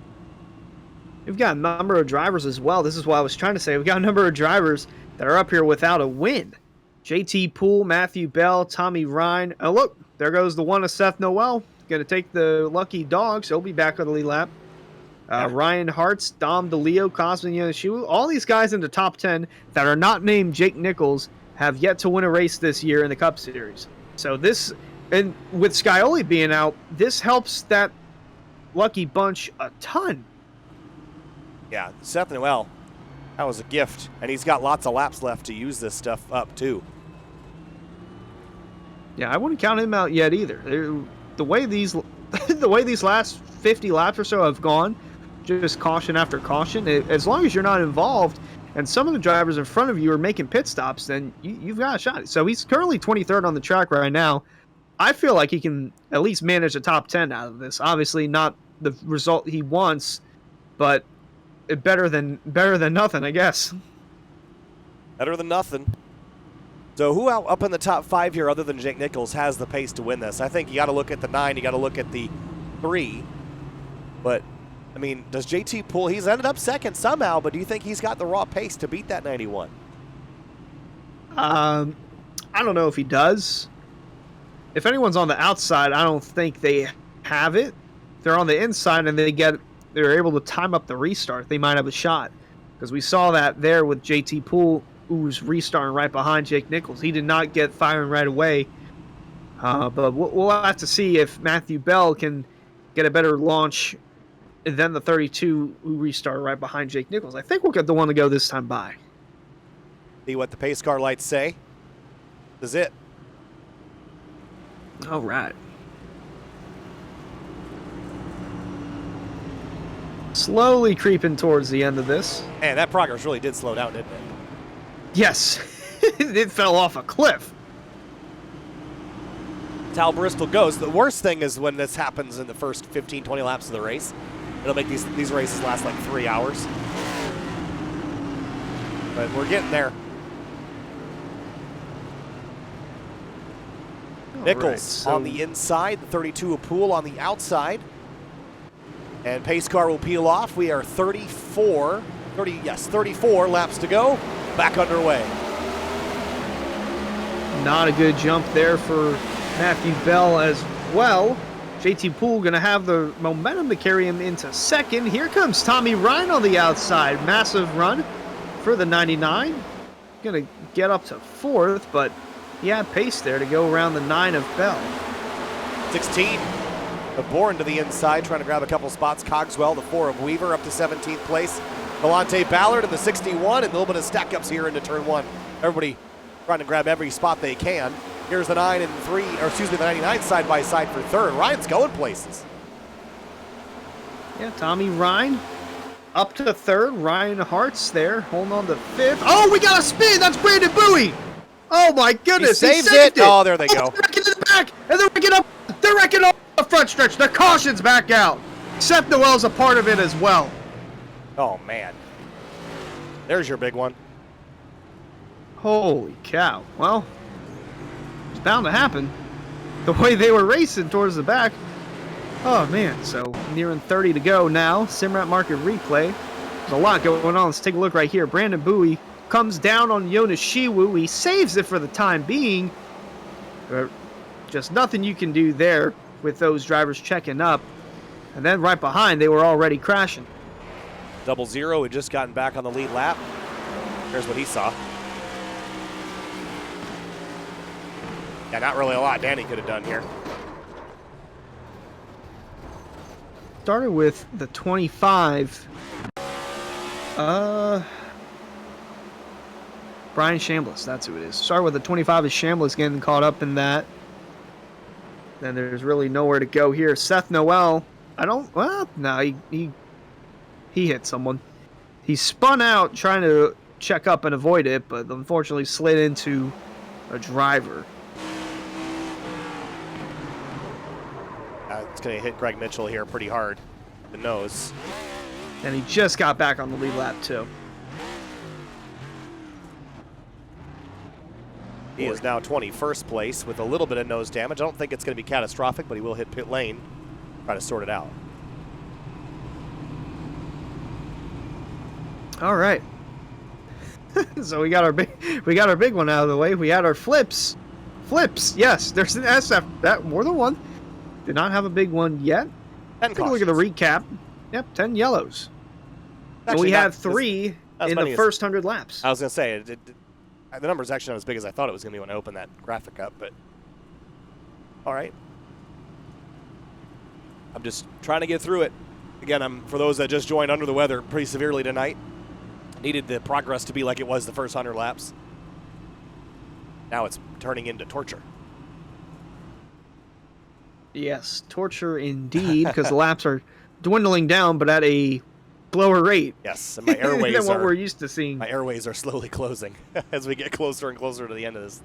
We've got a number of drivers as well. This is what I was trying to say. We've got a number of drivers that are up here without a win. JT Poole, Matthew Bell, Tommy Ryan. Oh, look, there goes the one of Seth Noel. Going to take the lucky dogs. He'll be back on the lead lap. Ryan Hartz, Dom DeLeo, Cosmin Yonoshu. All these guys in the top 10 that are not named Jake Nichols have yet to win a race this year in the Cup Series. So this, and with Scioli being out, this helps that lucky bunch a ton. Yeah, Seth Noel, that was a gift. And he's got lots of laps left to use this stuff up, too. Yeah, I wouldn't count him out yet either. The way these last 50 laps or so have gone, just caution after caution, as long as you're not involved and some of the drivers in front of you are making pit stops, then you've got a shot. So he's currently 23rd on the track right now. I feel like he can at least manage a top 10 out of this. Obviously not the result he wants, but better than nothing, I guess. Better than nothing. So who up in the top 5 here other than Jake Nichols has the pace to win this? I think you got to look at the 9, you got to look at the 3. But, I mean, does JT Poole, he's ended up second somehow, but do you think he's got the raw pace to beat that 91? I don't know if he does. If anyone's on the outside, I don't think they have it. If they're on the inside and they're able to time up the restart, they might have a shot. because we saw that there with JT Poole, who's restarting right behind Jake Nichols. He did not get firing right away, but we'll have to see if Matthew Bell can get a better launch than the 32 who restarted right behind Jake Nichols. I think we'll get the one to go this time by. See what the pace car lights say. This is it. All right. Slowly creeping towards the end of this. Man, that progress really did slow down, didn't it? Yes, it fell off a cliff. That's how Bristol goes. The worst thing is when this happens in the first 15, 20 laps of the race. It'll make these races last like 3 hours. But we're getting there. Nichols on the inside, the 32 of Poole on the outside. And pace car will peel off. We are 34 laps to go. Back underway. Not a good jump there for Matthew Bell as well. JT Poole going to have the momentum to carry him into second. Here comes Tommy Ryan on the outside. Massive run for the 99. Going to get up to fourth, but he had pace there to go around the 9 of Bell. 16 of Bourne to the inside, trying to grab a couple spots. Cogswell, the 4 of Weaver, up to 17th place. Galante Ballard in the 61, and a little bit of stack-ups here into turn 1. Everybody trying to grab every spot they can. Here's the 9 and 3, or excuse me, the 99 side by side for third. Ryan's going places. Yeah, Tommy Ryan up to third. Ryan Hart's there, holding on to fifth. Oh, we got a spin. That's Brandon Bowie. Oh my goodness, he saved it. Oh, there they go. They're wrecking in the back, and they're wrecking up. They're wrecking up the front stretch. The caution's back out. Seth Noel's a part of it as well. Oh man, there's your big one. Holy cow. Well, it's bound to happen. The way they were racing towards the back. Oh, man. So, nearing 30 to go now. Simrat Market replay. There's a lot going on. Let's take a look right here. Brandon Bowie comes down on Jonas Shiwu. He saves it for the time being. Just nothing you can do there with those drivers checking up. And then right behind, they were already crashing. 00 had just gotten back on the lead lap. Here's what he saw. Yeah, not really a lot Danny could have done here. Started with the 25. Brian Chambliss, that's who it is. Started with the 25 of Chambliss getting caught up in that. Then there's really nowhere to go here. Seth Noel, he hit someone. He spun out trying to check up and avoid it, but unfortunately slid into a driver. It's going to hit Greg Mitchell here pretty hard. The nose. And he just got back on the lead lap, too. He is now 21st place with a little bit of nose damage. I don't think it's going to be catastrophic, but he will hit pit lane. Try to sort it out. All right. So we got our big one out of the way. We had our flips. Yes, there's an SF. That more than one. Did not have a big one yet. Take a look at the recap. Yep, 10 yellows. So we had 3 in the first 100 laps. I was going to say, the number is actually not as big as I thought it was going to be when I opened that graphic up, but all right. I'm just trying to get through it. Again, for those that just joined, under the weather pretty severely tonight. Needed the progress to be like it was the first 100 laps. Now it's turning into torture. Yes, torture indeed, because the laps are dwindling down, but at a slower rate. Yes, and my airways than what we're used to seeing. My airways are slowly closing as we get closer and closer to the end of this.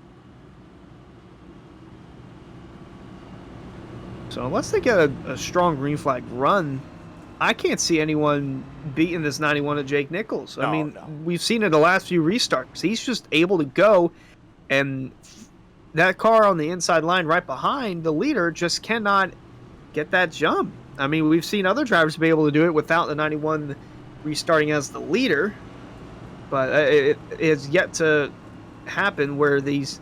So unless they get a strong green flag run, I can't see anyone beating this 91 of Jake Nichols. No, I mean, we've seen it the last few restarts. He's just able to go, and that car on the inside line right behind the leader just cannot get that jump. I mean, we've seen other drivers be able to do it without the 91 restarting as the leader, but it is yet to happen where these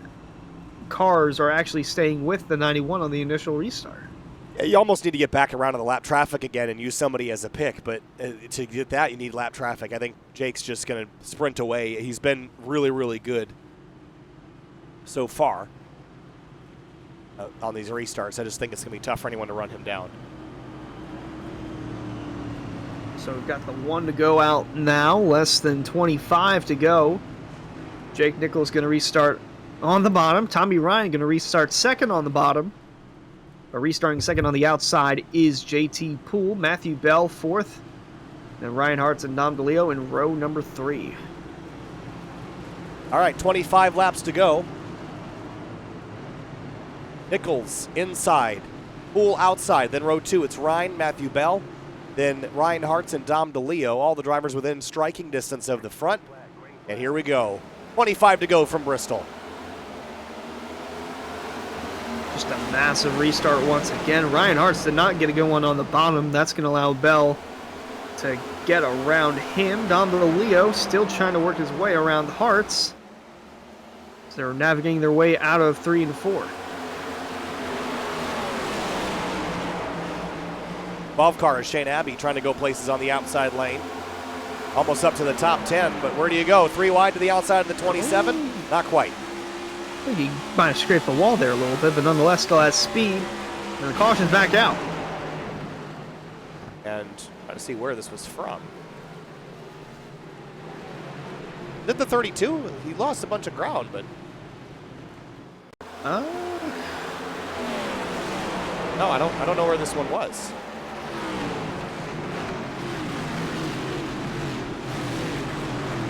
cars are actually staying with the 91 on the initial restart. You almost need to get back around to the lap traffic again and use somebody as a pick, but to get that, you need lap traffic. I think Jake's just going to sprint away. He's been really, really good so far on these restarts. I just think it's going to be tough for anyone to run him down. So we've got the 1 to go out now, less than 25 to go. Jake Nichols going to restart on the bottom. Tommy Ryan going to restart second on the bottom. But restarting second on the outside is JT Poole. Matthew Bell fourth. And Ryan Hartz and Dom DeLeo in row number 3. All right, 25 laps to go. Nichols inside, Poole outside. Then row 2, it's Ryan, Matthew Bell. Then Ryan Hartz and Dom DeLeo, all the drivers within striking distance of the front. And here we go. 25 to go from Bristol. Just a massive restart once again. Ryan Hartz did not get a good one on the bottom. That's going to allow Bell to get around him. Dom DeLeo still trying to work his way around Hartz. So they're navigating their way out of 3 and 4. Above car is Shane Abbey trying to go places on the outside lane. Almost up to the top 10, but where do you go? 3 wide to the outside of the 27? Not quite. I think he might have scraped the wall there a little bit, but nonetheless still has speed. And the caution's back out. And try to see where this was from. Did the 32? He lost a bunch of ground, but... No, I don't know where this one was.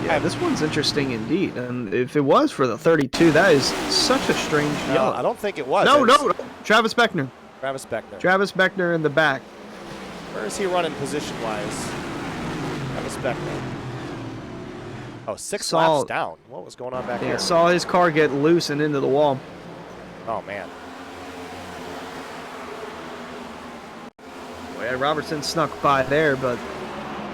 Yeah, this one's interesting indeed. And if it was for the 32, that is such a strange yellow. I don't think it was. No. Travis Beckner. Travis Beckner. Travis Beckner in the back. Where is he running position-wise? Travis Beckner. Oh, 6 laps down. What was going on back here? Yeah, saw his car get loose and into the wall. Oh, man. Well, yeah, Robertson snuck by there, but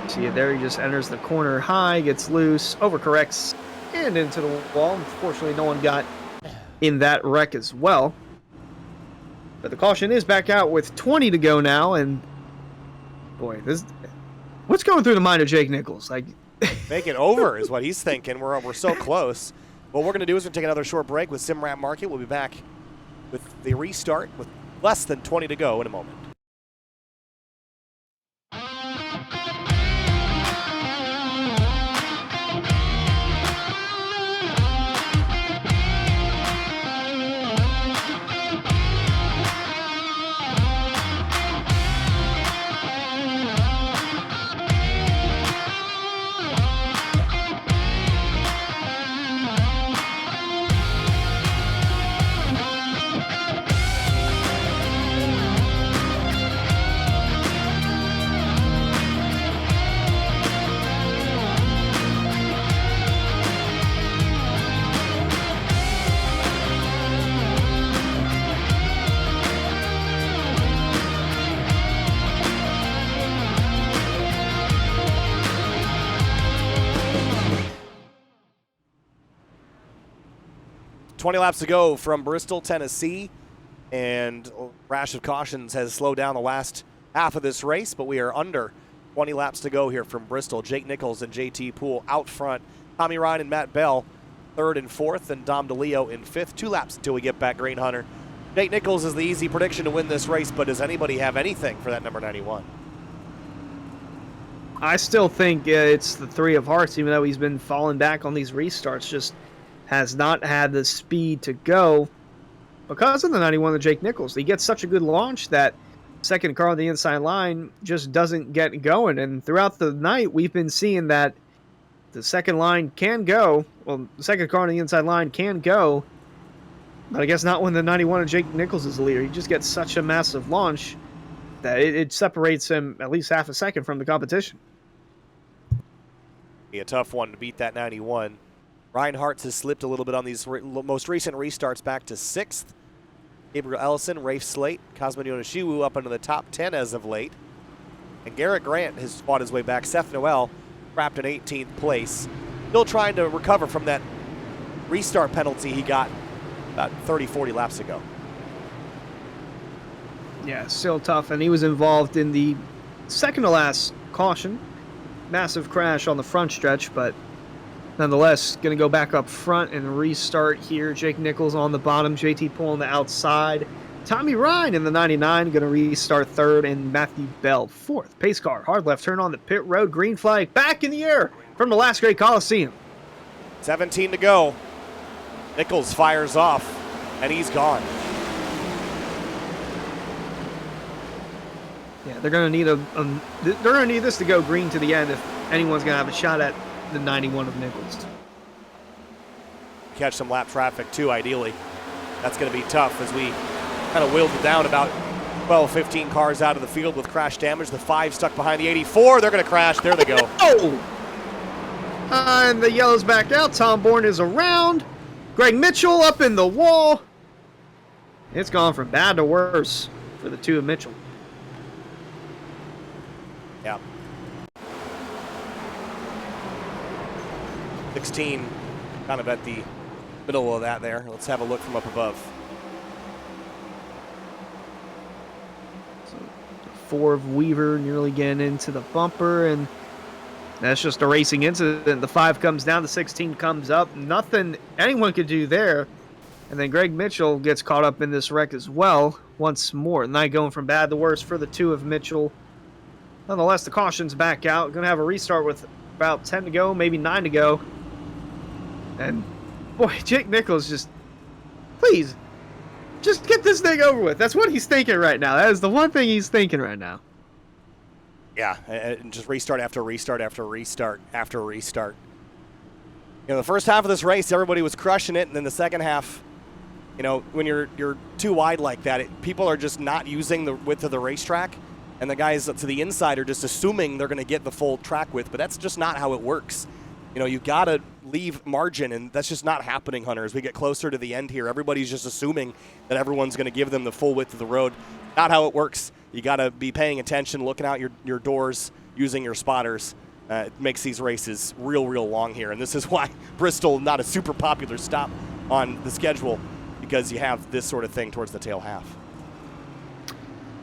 see there he just enters the corner high, gets loose, overcorrects, and into the wall. Unfortunately, no one got in that wreck as well. But the caution is back out with 20 to go now, and boy, what's going through the mind of Jake Nichols? Like, make it over is what he's thinking. We're so close. What we're going to do is we're going to take another short break with Simrap Market. We'll be back with the restart with less than 20 to go in a moment. $20 laps to go from Bristol, Tennessee, and a rash of cautions has slowed down the last half of this race, but we are under 20 laps to go here from Bristol. Jake Nichols and JT Poole out front. Tommy Ryan and Matt Bell third and fourth, and Dom DeLeo in fifth. 2 laps until we get back Green Hunter. Jake Nichols is the easy prediction to win this race, but does anybody have anything for that number 91? I still think it's the 3 of Hearts, even though he's been falling back on these restarts, just has not had the speed to go because of the 91 of Jake Nichols. He gets such a good launch that second car on the inside line just doesn't get going. And throughout the night, we've been seeing that the second line can go. Well, the second car on the inside line can go, but I guess not when the 91 of Jake Nichols is the leader. He just gets such a massive launch that it separates him at least half a second from the competition. Be a tough one to beat that 91. Ryan Hartz has slipped a little bit on these most recent restarts back to 6th. Gabriel Ellison, Rafe Slate, Cosmo Yonishiwu up into the top 10 as of late. And Garrett Grant has fought his way back. Seth Noel wrapped in 18th place. Still trying to recover from that restart penalty he got about 30, 40 laps ago. Yeah, still tough, and he was involved in the second to last caution. Massive crash on the front stretch, but nonetheless, going to go back up front and restart here. Jake Nichols on the bottom, JT pulling the outside. Tommy Ryan in the 99 going to restart third, and Matthew Bell fourth. Pace car, hard left turn on the pit road, green flag back in the air from the last great Coliseum. 17 to go. Nichols fires off, and he's gone. Yeah, they're going to need they're going to need this to go green to the end if anyone's going to have a shot at the 91 of Nichols. Catch some lap traffic too, ideally. That's going to be tough as we kind of wheeled it down about 12, 15 cars out of the field with crash damage. The 5 stuck behind the 84. They're going to crash. There they go. Oh! And the yellow's back out. Tom Bourne is around. Greg Mitchell up in the wall. It's gone from bad to worse for the 2 of Mitchell. Yeah. 16 kind of at the middle of that there. Let's have a look from up above. So 4 of Weaver nearly getting into the bumper, and that's just a racing incident. The 5 comes down, the 16 comes up. Nothing anyone could do there. And then Greg Mitchell gets caught up in this wreck as well once more. Night going from bad to worse for the 2 of Mitchell. Nonetheless, the caution's back out. Going to have a restart with about 10 to go, maybe 9 to go. And, boy, Jake Nichols just, please, just get this thing over with. That's what he's thinking right now. That is the one thing he's thinking right now. Yeah, and just restart after restart after restart after restart. You know, the first half of this race, everybody was crushing it, and then the second half, you know, when you're too wide like that, people are just not using the width of the racetrack. And the guys to the inside are just assuming they're going to get the full track width, but that's just not how it works. You know, you got to leave margin, and that's just not happening, Hunter. As we get closer to the end here, everybody's just assuming that everyone's going to give them the full width of the road. Not how it works. You got to be paying attention, looking out your doors, using your spotters. It makes these races real long here, and this is why Bristol not a super popular stop on the schedule, because you have this sort of thing towards the tail half.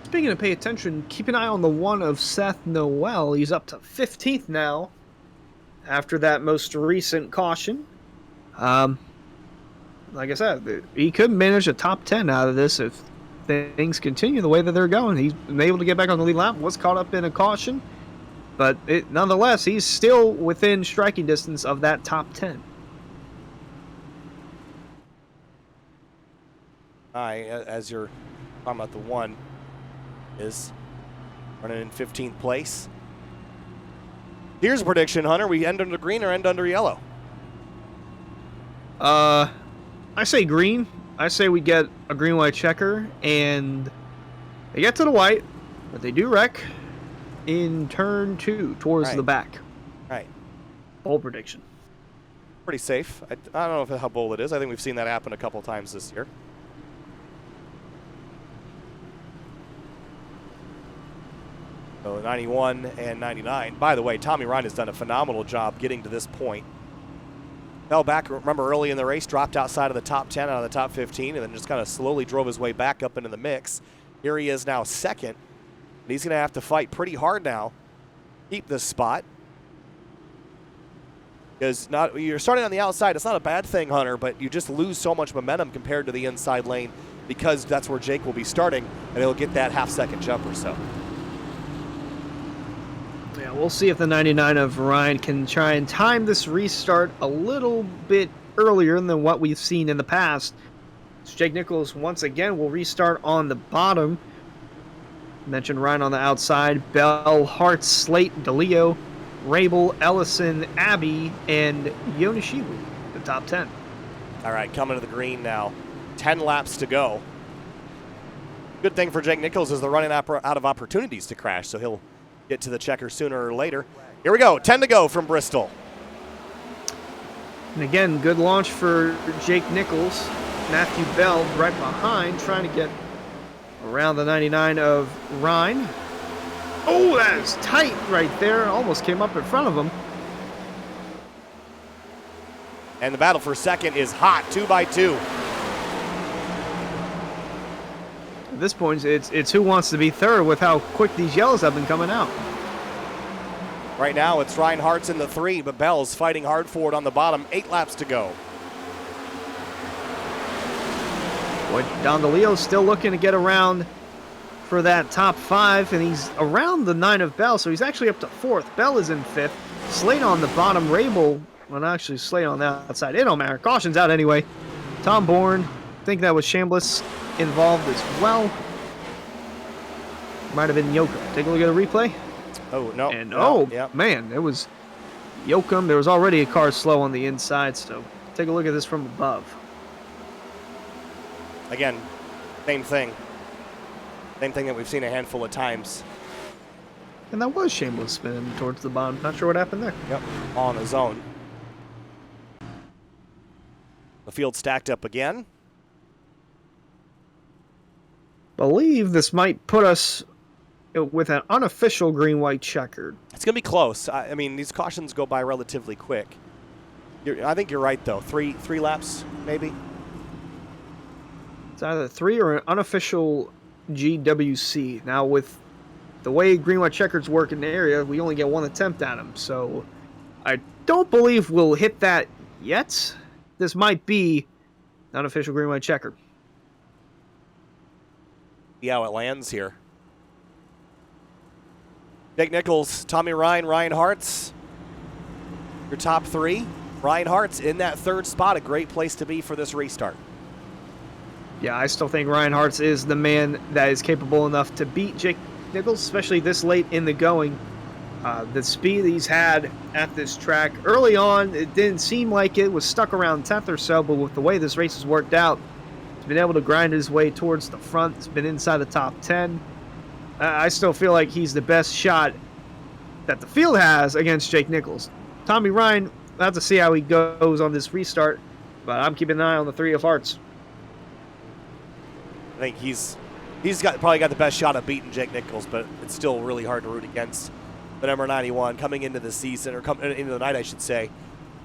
Speaking of pay attention, keep an eye on the 1 of Seth Noel. He's up to 15th now after that most recent caution. Like I said, he could manage a top 10 out of this if things continue the way that they're going. He's been able to get back on the lead lap, was caught up in a caution, but nonetheless, he's still within striking distance of that top 10. As you're talking about the 1, is running in 15th place. Here's a prediction, Hunter. We end under green or end under yellow? I say green. I say we get a green-white checker, and they get to the white, but they do wreck in turn 2 towards the back. Right. Bold prediction. Pretty safe. I don't know how bold it is. I think we've seen that happen a couple times this year. So 91 and 99. By the way, Tommy Ryan has done a phenomenal job getting to this point. Fell back, remember, early in the race, dropped outside of the top 10 out of the top 15, and then just kind of slowly drove his way back up into the mix. Here he is now second. And he's going to have to fight pretty hard now, keep this spot. Because you're starting on the outside. It's not a bad thing, Hunter, but you just lose so much momentum compared to the inside lane because that's where Jake will be starting, and he'll get that half-second jump or so. Yeah, we'll see if the 99 of Ryan can try and time this restart a little bit earlier than what we've seen in the past. So Jake Nichols once again will restart on the bottom. Mentioned Ryan on the outside. Bell, Hart, Slate, DeLeo, Rabel, Ellison, Abbey, and Yonishibu, the top 10. All right, coming to the green now. 10 laps to go. Good thing for Jake Nichols is they're running out of opportunities to crash, so he'll get to the checker sooner or later. Here we go, 10 to go from Bristol. And again, good launch for Jake Nichols. Matthew Bell right behind, trying to get around the 99 of Ryan. Oh, that is tight right there. Almost came up in front of him. And the battle for second is hot, 2 by 2. this point, it's who wants to be third with how quick these yellows have been coming out. Right now, it's Ryan Hart's in the 3, but Bell's fighting hard for it on the bottom. 8 laps to go. Boy, Don DeLeo's still looking to get around for that top 5, and he's around the 9 of Bell, so he's actually up to 4th. Bell is in 5th. Slate on the bottom. Rabel, well, actually, Slate on the outside. It don't matter. Caution's out anyway. Tom Bourne, I think that was Chambliss involved as well. Might have been Yoakum. Take a look at the replay. Oh, no. And, no, yep. Man, it was Yoakum. There was already a car slow on the inside, so take a look at this from above. Again, same thing. Same thing that we've seen a handful of times. And that was Chambliss spinning towards the bottom. Not sure what happened there. Yep, all on his own. The field stacked up again. Believe this might put us with an unofficial green-white checkered. It's going to be close. I mean, these cautions go by relatively quick. I think you're right, though. Three laps, maybe? It's either 3 or an unofficial GWC. Now, with the way green-white checkers work in the area, we only get 1 attempt at them. So I don't believe we'll hit that yet. This might be an unofficial green-white checker. See how it lands here. Jake Nichols, Tommy Ryan, Ryan Hartz. Your top 3. Ryan Hartz in that 3rd spot. A great place to be for this restart. Yeah, I still think Ryan Hartz is the man that is capable enough to beat Jake Nichols, especially this late in the going. The speed he's had at this track. Early on, it didn't seem like it was stuck around 10th or so, but with the way this race has worked out, he's been able to grind his way towards the front. He's been inside the top 10. I still feel like he's the best shot that the field has against Jake Nichols. Tommy Ryan, we'll have to see how he goes on this restart, but I'm keeping an eye on the 3 of Hearts. I think he's probably got the best shot at beating Jake Nichols, but it's still really hard to root against the number 91 coming into the season, or coming into the night, I should say.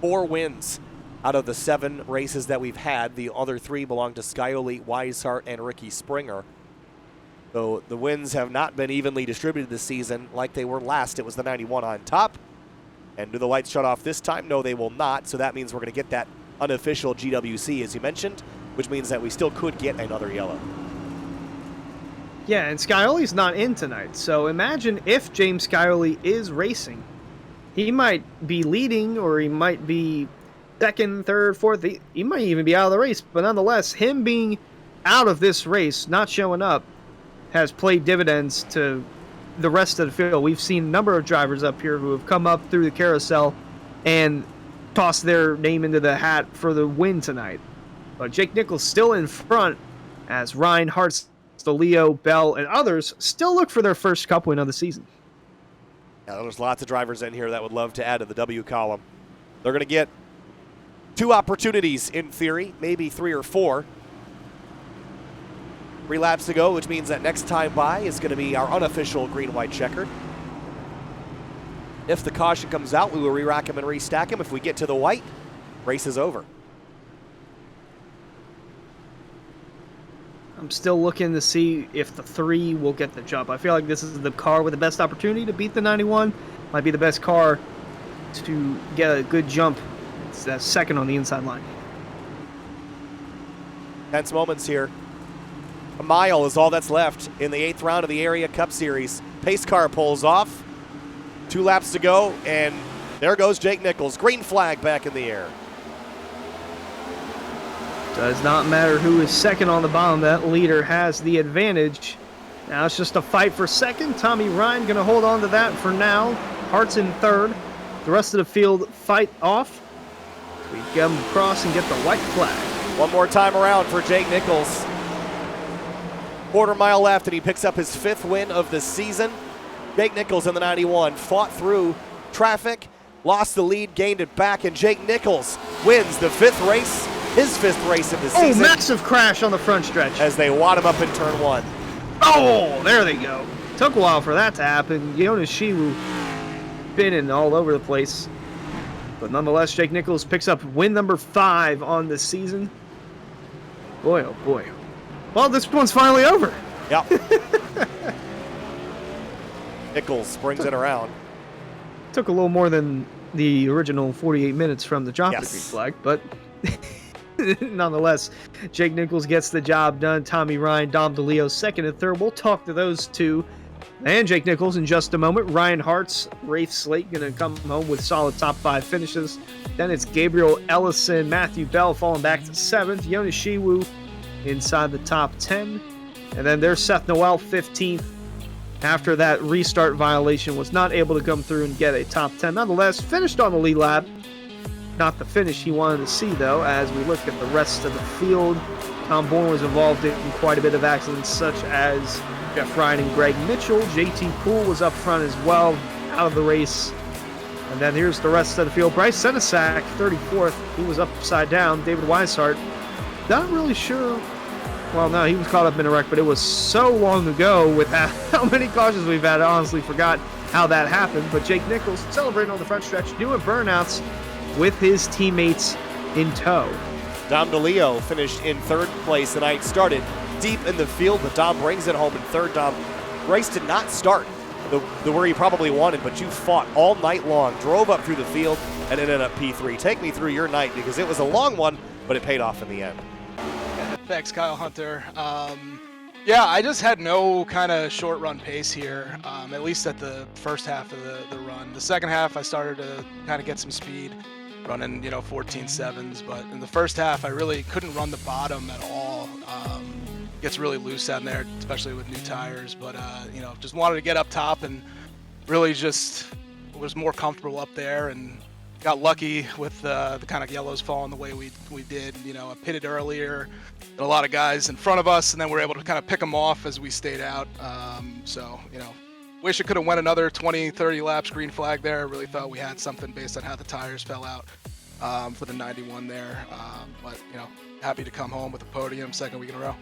4 wins out of the 7 races that we've had. The other 3 belong to Skyoli, Weishart, and Ricky Springer. So the wins have not been evenly distributed this season like they were last. It was the 91 on top. And do the lights shut off this time? No, they will not. So that means we're going to get that unofficial GWC, as you mentioned, which means that we still could get another yellow. Yeah, and Skyoli's not in tonight. So imagine if James Skyoli is racing. He might be leading, or he might be 2nd, 3rd, 4th. He might even be out of the race. But nonetheless, him being out of this race, not showing up, has played dividends to the rest of the field. We've seen a number of drivers up here who have come up through the carousel and tossed their name into the hat for the win tonight. But Jake Nichols still in front as Ryan Hartz, DeLeo, Bell, and others still look for their first Cup win of the season. Yeah, there's lots of drivers in here that would love to add to the W column. They're going to get 2 opportunities in theory, maybe 3 or 4. 3 laps to go, which means that next time by is going to be our unofficial green-white checkered. If the caution comes out, we will re-rack him and restack him. If we get to the white, race is over. I'm still looking to see if the 3 will get the jump. I feel like this is the car with the best opportunity to beat the 91. Might be the best car to get a good jump. It's that 2nd on the inside line. Tense moments here. A mile is all that's left in the 8th round of the Area Cup Series. Pace car pulls off. 2 laps to go, and there goes Jake Nichols. Green flag back in the air. Does not matter who is 2nd on the bottom. That leader has the advantage. Now it's just a fight for 2nd. Tommy Ryan going to hold on to that for now. Hart's in 3rd. The rest of the field fight off. We get them across and get the white flag. One more time around for Jake Nichols. 1/4 mile left, and he picks up his 5th win of the season. Jake Nichols in the 91 fought through traffic, lost the lead, gained it back, and Jake Nichols wins the 5th race, his 5th race of the season. Oh, massive crash on the front stretch. As they wad him up in turn 1. Oh, there they go. Took a while for that to happen. Jonas Shiwu spinning all over the place. But nonetheless, Jake Nichols picks up win number 5 on the season. Boy, oh boy. Well, this one's finally over. Yep. Nichols brings it around. Took a little more than the original 48 minutes from the drop of the green Yes. flag, but nonetheless, Jake Nichols gets the job done. Tommy Ryan, Dom DeLeo, second and third. We'll talk to those two and Jake Nichols in just a moment. Ryan Hartz, Rafe Slate going to come home with solid top 5 finishes. Then it's Gabriel Ellison, Matthew Bell falling back to 7th. Yona Shiwu inside the top 10. And then there's Seth Noel, 15th. After that restart violation, was not able to come through and get a top 10. Nonetheless, finished on the lead lap. Not the finish he wanted to see, though, as we look at the rest of the field. Tom Bourne was involved in quite a bit of accidents, such as Jeff Ryan and Greg Mitchell. JT Poole was up front as well, out of the race. And then here's the rest of the field. Bryce Senesac, 34th. He was upside down. David Weishart, not really sure. Well, no, he was caught up in a wreck, but it was so long ago with how many cautions we've had. I honestly forgot how that happened. But Jake Nichols celebrating on the front stretch, doing burnouts with his teammates in tow. Dom DeLeo finished in 3rd place tonight. Started deep in the field, but Dom brings it home in 3rd. Dom, race did not start the where you probably wanted, but you fought all night long, drove up through the field, and ended up P3. Take me through your night, because it was a long one, but it paid off in the end. Thanks, Kyle Hunter. Yeah, I just had no kind of short run pace here, at least at the first half of the run. The second half, I started to kind of get some speed, running 14.7s, but in the first half, I really couldn't run the bottom at all. Gets really loose out in there, especially with new tires, but just wanted to get up top and really just was more comfortable up there, and got lucky with the kind of yellows falling the way we did. I pitted earlier, and a lot of guys in front of us, and then we were able to kind of pick them off as we stayed out. Wish it could have went another 20, 30 laps green flag there. I really thought we had something based on how the tires fell out for the 91 there. But happy to come home with a podium, 2nd week in a row.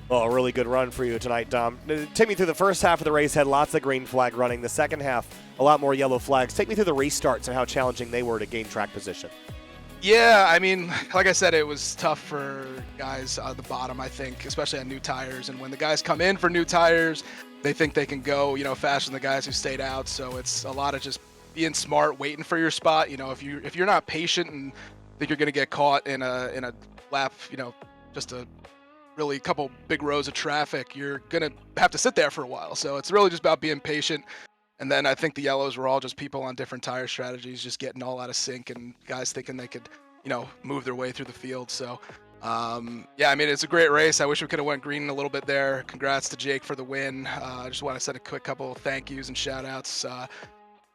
Well, a really good run for you tonight, Dom. Take me through the first half of the race, had lots of green flag running. The second half, a lot more yellow flags. Take me through the restarts and how challenging they were to gain track position. Yeah, I mean, like I said, it was tough for guys at the bottom, I think, especially on new tires. And when the guys come in for new tires, they think they can go, faster than the guys who stayed out. So it's a lot of just being smart, waiting for your spot. If you're not patient and think you're going to get caught in a lap, just a really couple big rows of traffic, you're going to have to sit there for a while. So it's really just about being patient. And then I think the yellows were all just people on different tire strategies, just getting all out of sync, and guys thinking they could, move their way through the field. So, it's a great race. I wish we could have went green a little bit there. Congrats to Jake for the win. I just want to send a quick couple of thank yous and shout outs.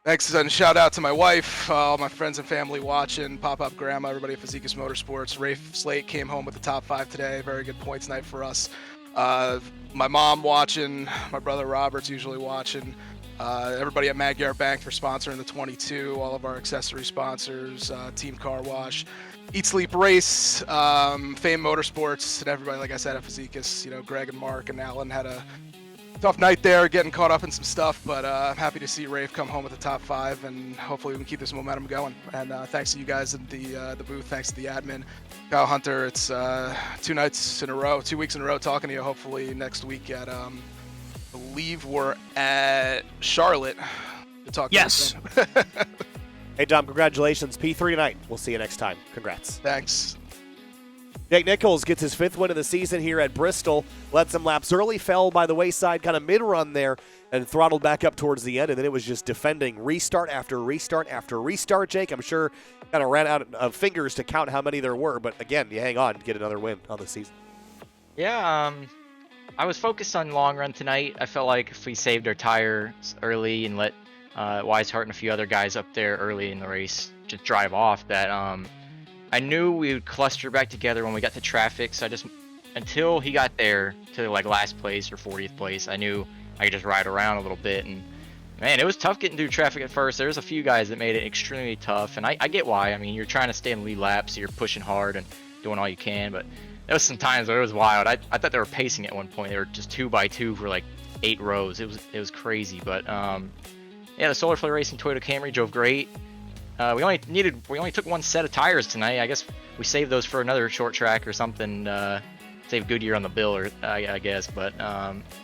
Thanks and shout out to my wife, all my friends and family watching, Pop-Up Grandma, everybody at Fazekas Motorsports. Rafe Slate came home with the top 5 today. Very good points night for us. My mom watching, my brother Robert's usually watching. Everybody at Magyar Bank for sponsoring the 22, all of our accessory sponsors, Team Car Wash, Eat Sleep Race, Fame Motorsports, and everybody, like I said, at Fazekas. Greg and Mark and Alan had a tough night there, getting caught up in some stuff, but I'm happy to see Rafe come home with the top 5, and hopefully we can keep this momentum going. And thanks to you guys in the booth, thanks to the admin, Kyle Hunter. It's 2 weeks in a row talking to you. Hopefully next week at I believe we're at Charlotte to talk. Yes. To you. Hey, Dom, congratulations. P3 tonight. We'll see you next time. Congrats. Thanks. Jake Nichols gets his 5th win of the season here at Bristol. Led some laps early, fell by the wayside kind of mid-run there, and throttled back up towards the end, and then it was just defending restart after restart after restart. Jake, I'm sure kind of ran out of fingers to count how many there were, but again, you hang on to get another win on the season. Yeah, I was focused on long run tonight. I felt like if we saved our tires early and let Weishart and a few other guys up there early in the race just drive off, that I knew we would cluster back together when we got to traffic. So until he got there to like last place or 40th place, I knew I could just ride around a little bit. And man, it was tough getting through traffic at first. There's a few guys that made it extremely tough, and I get why. I mean, you're trying to stay in the lead lap, so you're pushing hard and doing all you can, but there was some times where it was wild. I thought they were pacing at one point. They were just 2x2 for like 8 rows. It was crazy. But yeah, the Solar Flare Racing Toyota Camry drove great. We only took one set of tires tonight. I guess we saved those for another short track or something. save Goodyear on the bill, or I guess. But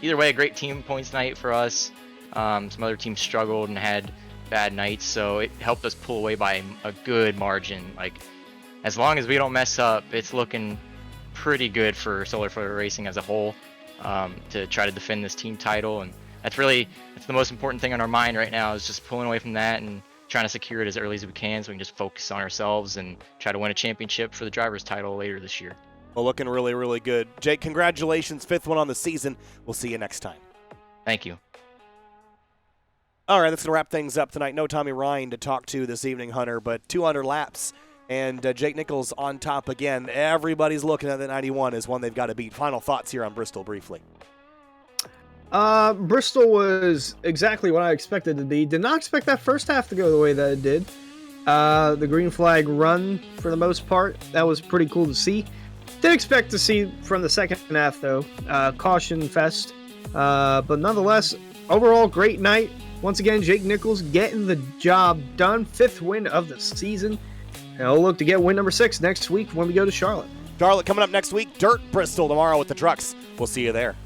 either way, a great team points night for us. Some other teams struggled and had bad nights, so it helped us pull away by a good margin. Like, as long as we don't mess up, it's looking pretty good for Solar Flare Racing as a whole, to try to defend this team title. And that's the most important thing on our mind right now, is just pulling away from that and trying to secure it as early as we can, so we can just focus on ourselves and try to win a championship for the driver's title later this year. Well, looking really, really good. Jake, congratulations. 5th one on the season. We'll see you next time. Thank you. All right, that's going to wrap things up tonight. No Tommy Ryan to talk to this evening, Hunter, but 200 laps, and Jake Nichols on top again. Everybody's looking at the 91 as one they've got to beat. Final thoughts here on Bristol briefly. Bristol was exactly what I expected it to be. Did not expect that first half to go the way that it did. The green flag run, for the most part, that was pretty cool to see. Did expect to see from the second half, though, caution fest. But nonetheless, overall, great night. Once again, Jake Nichols getting the job done. 5th win of the season. And he'll look to get win number 6 next week when we go to Charlotte. Charlotte coming up next week. Dirt Bristol tomorrow with the trucks. We'll see you there.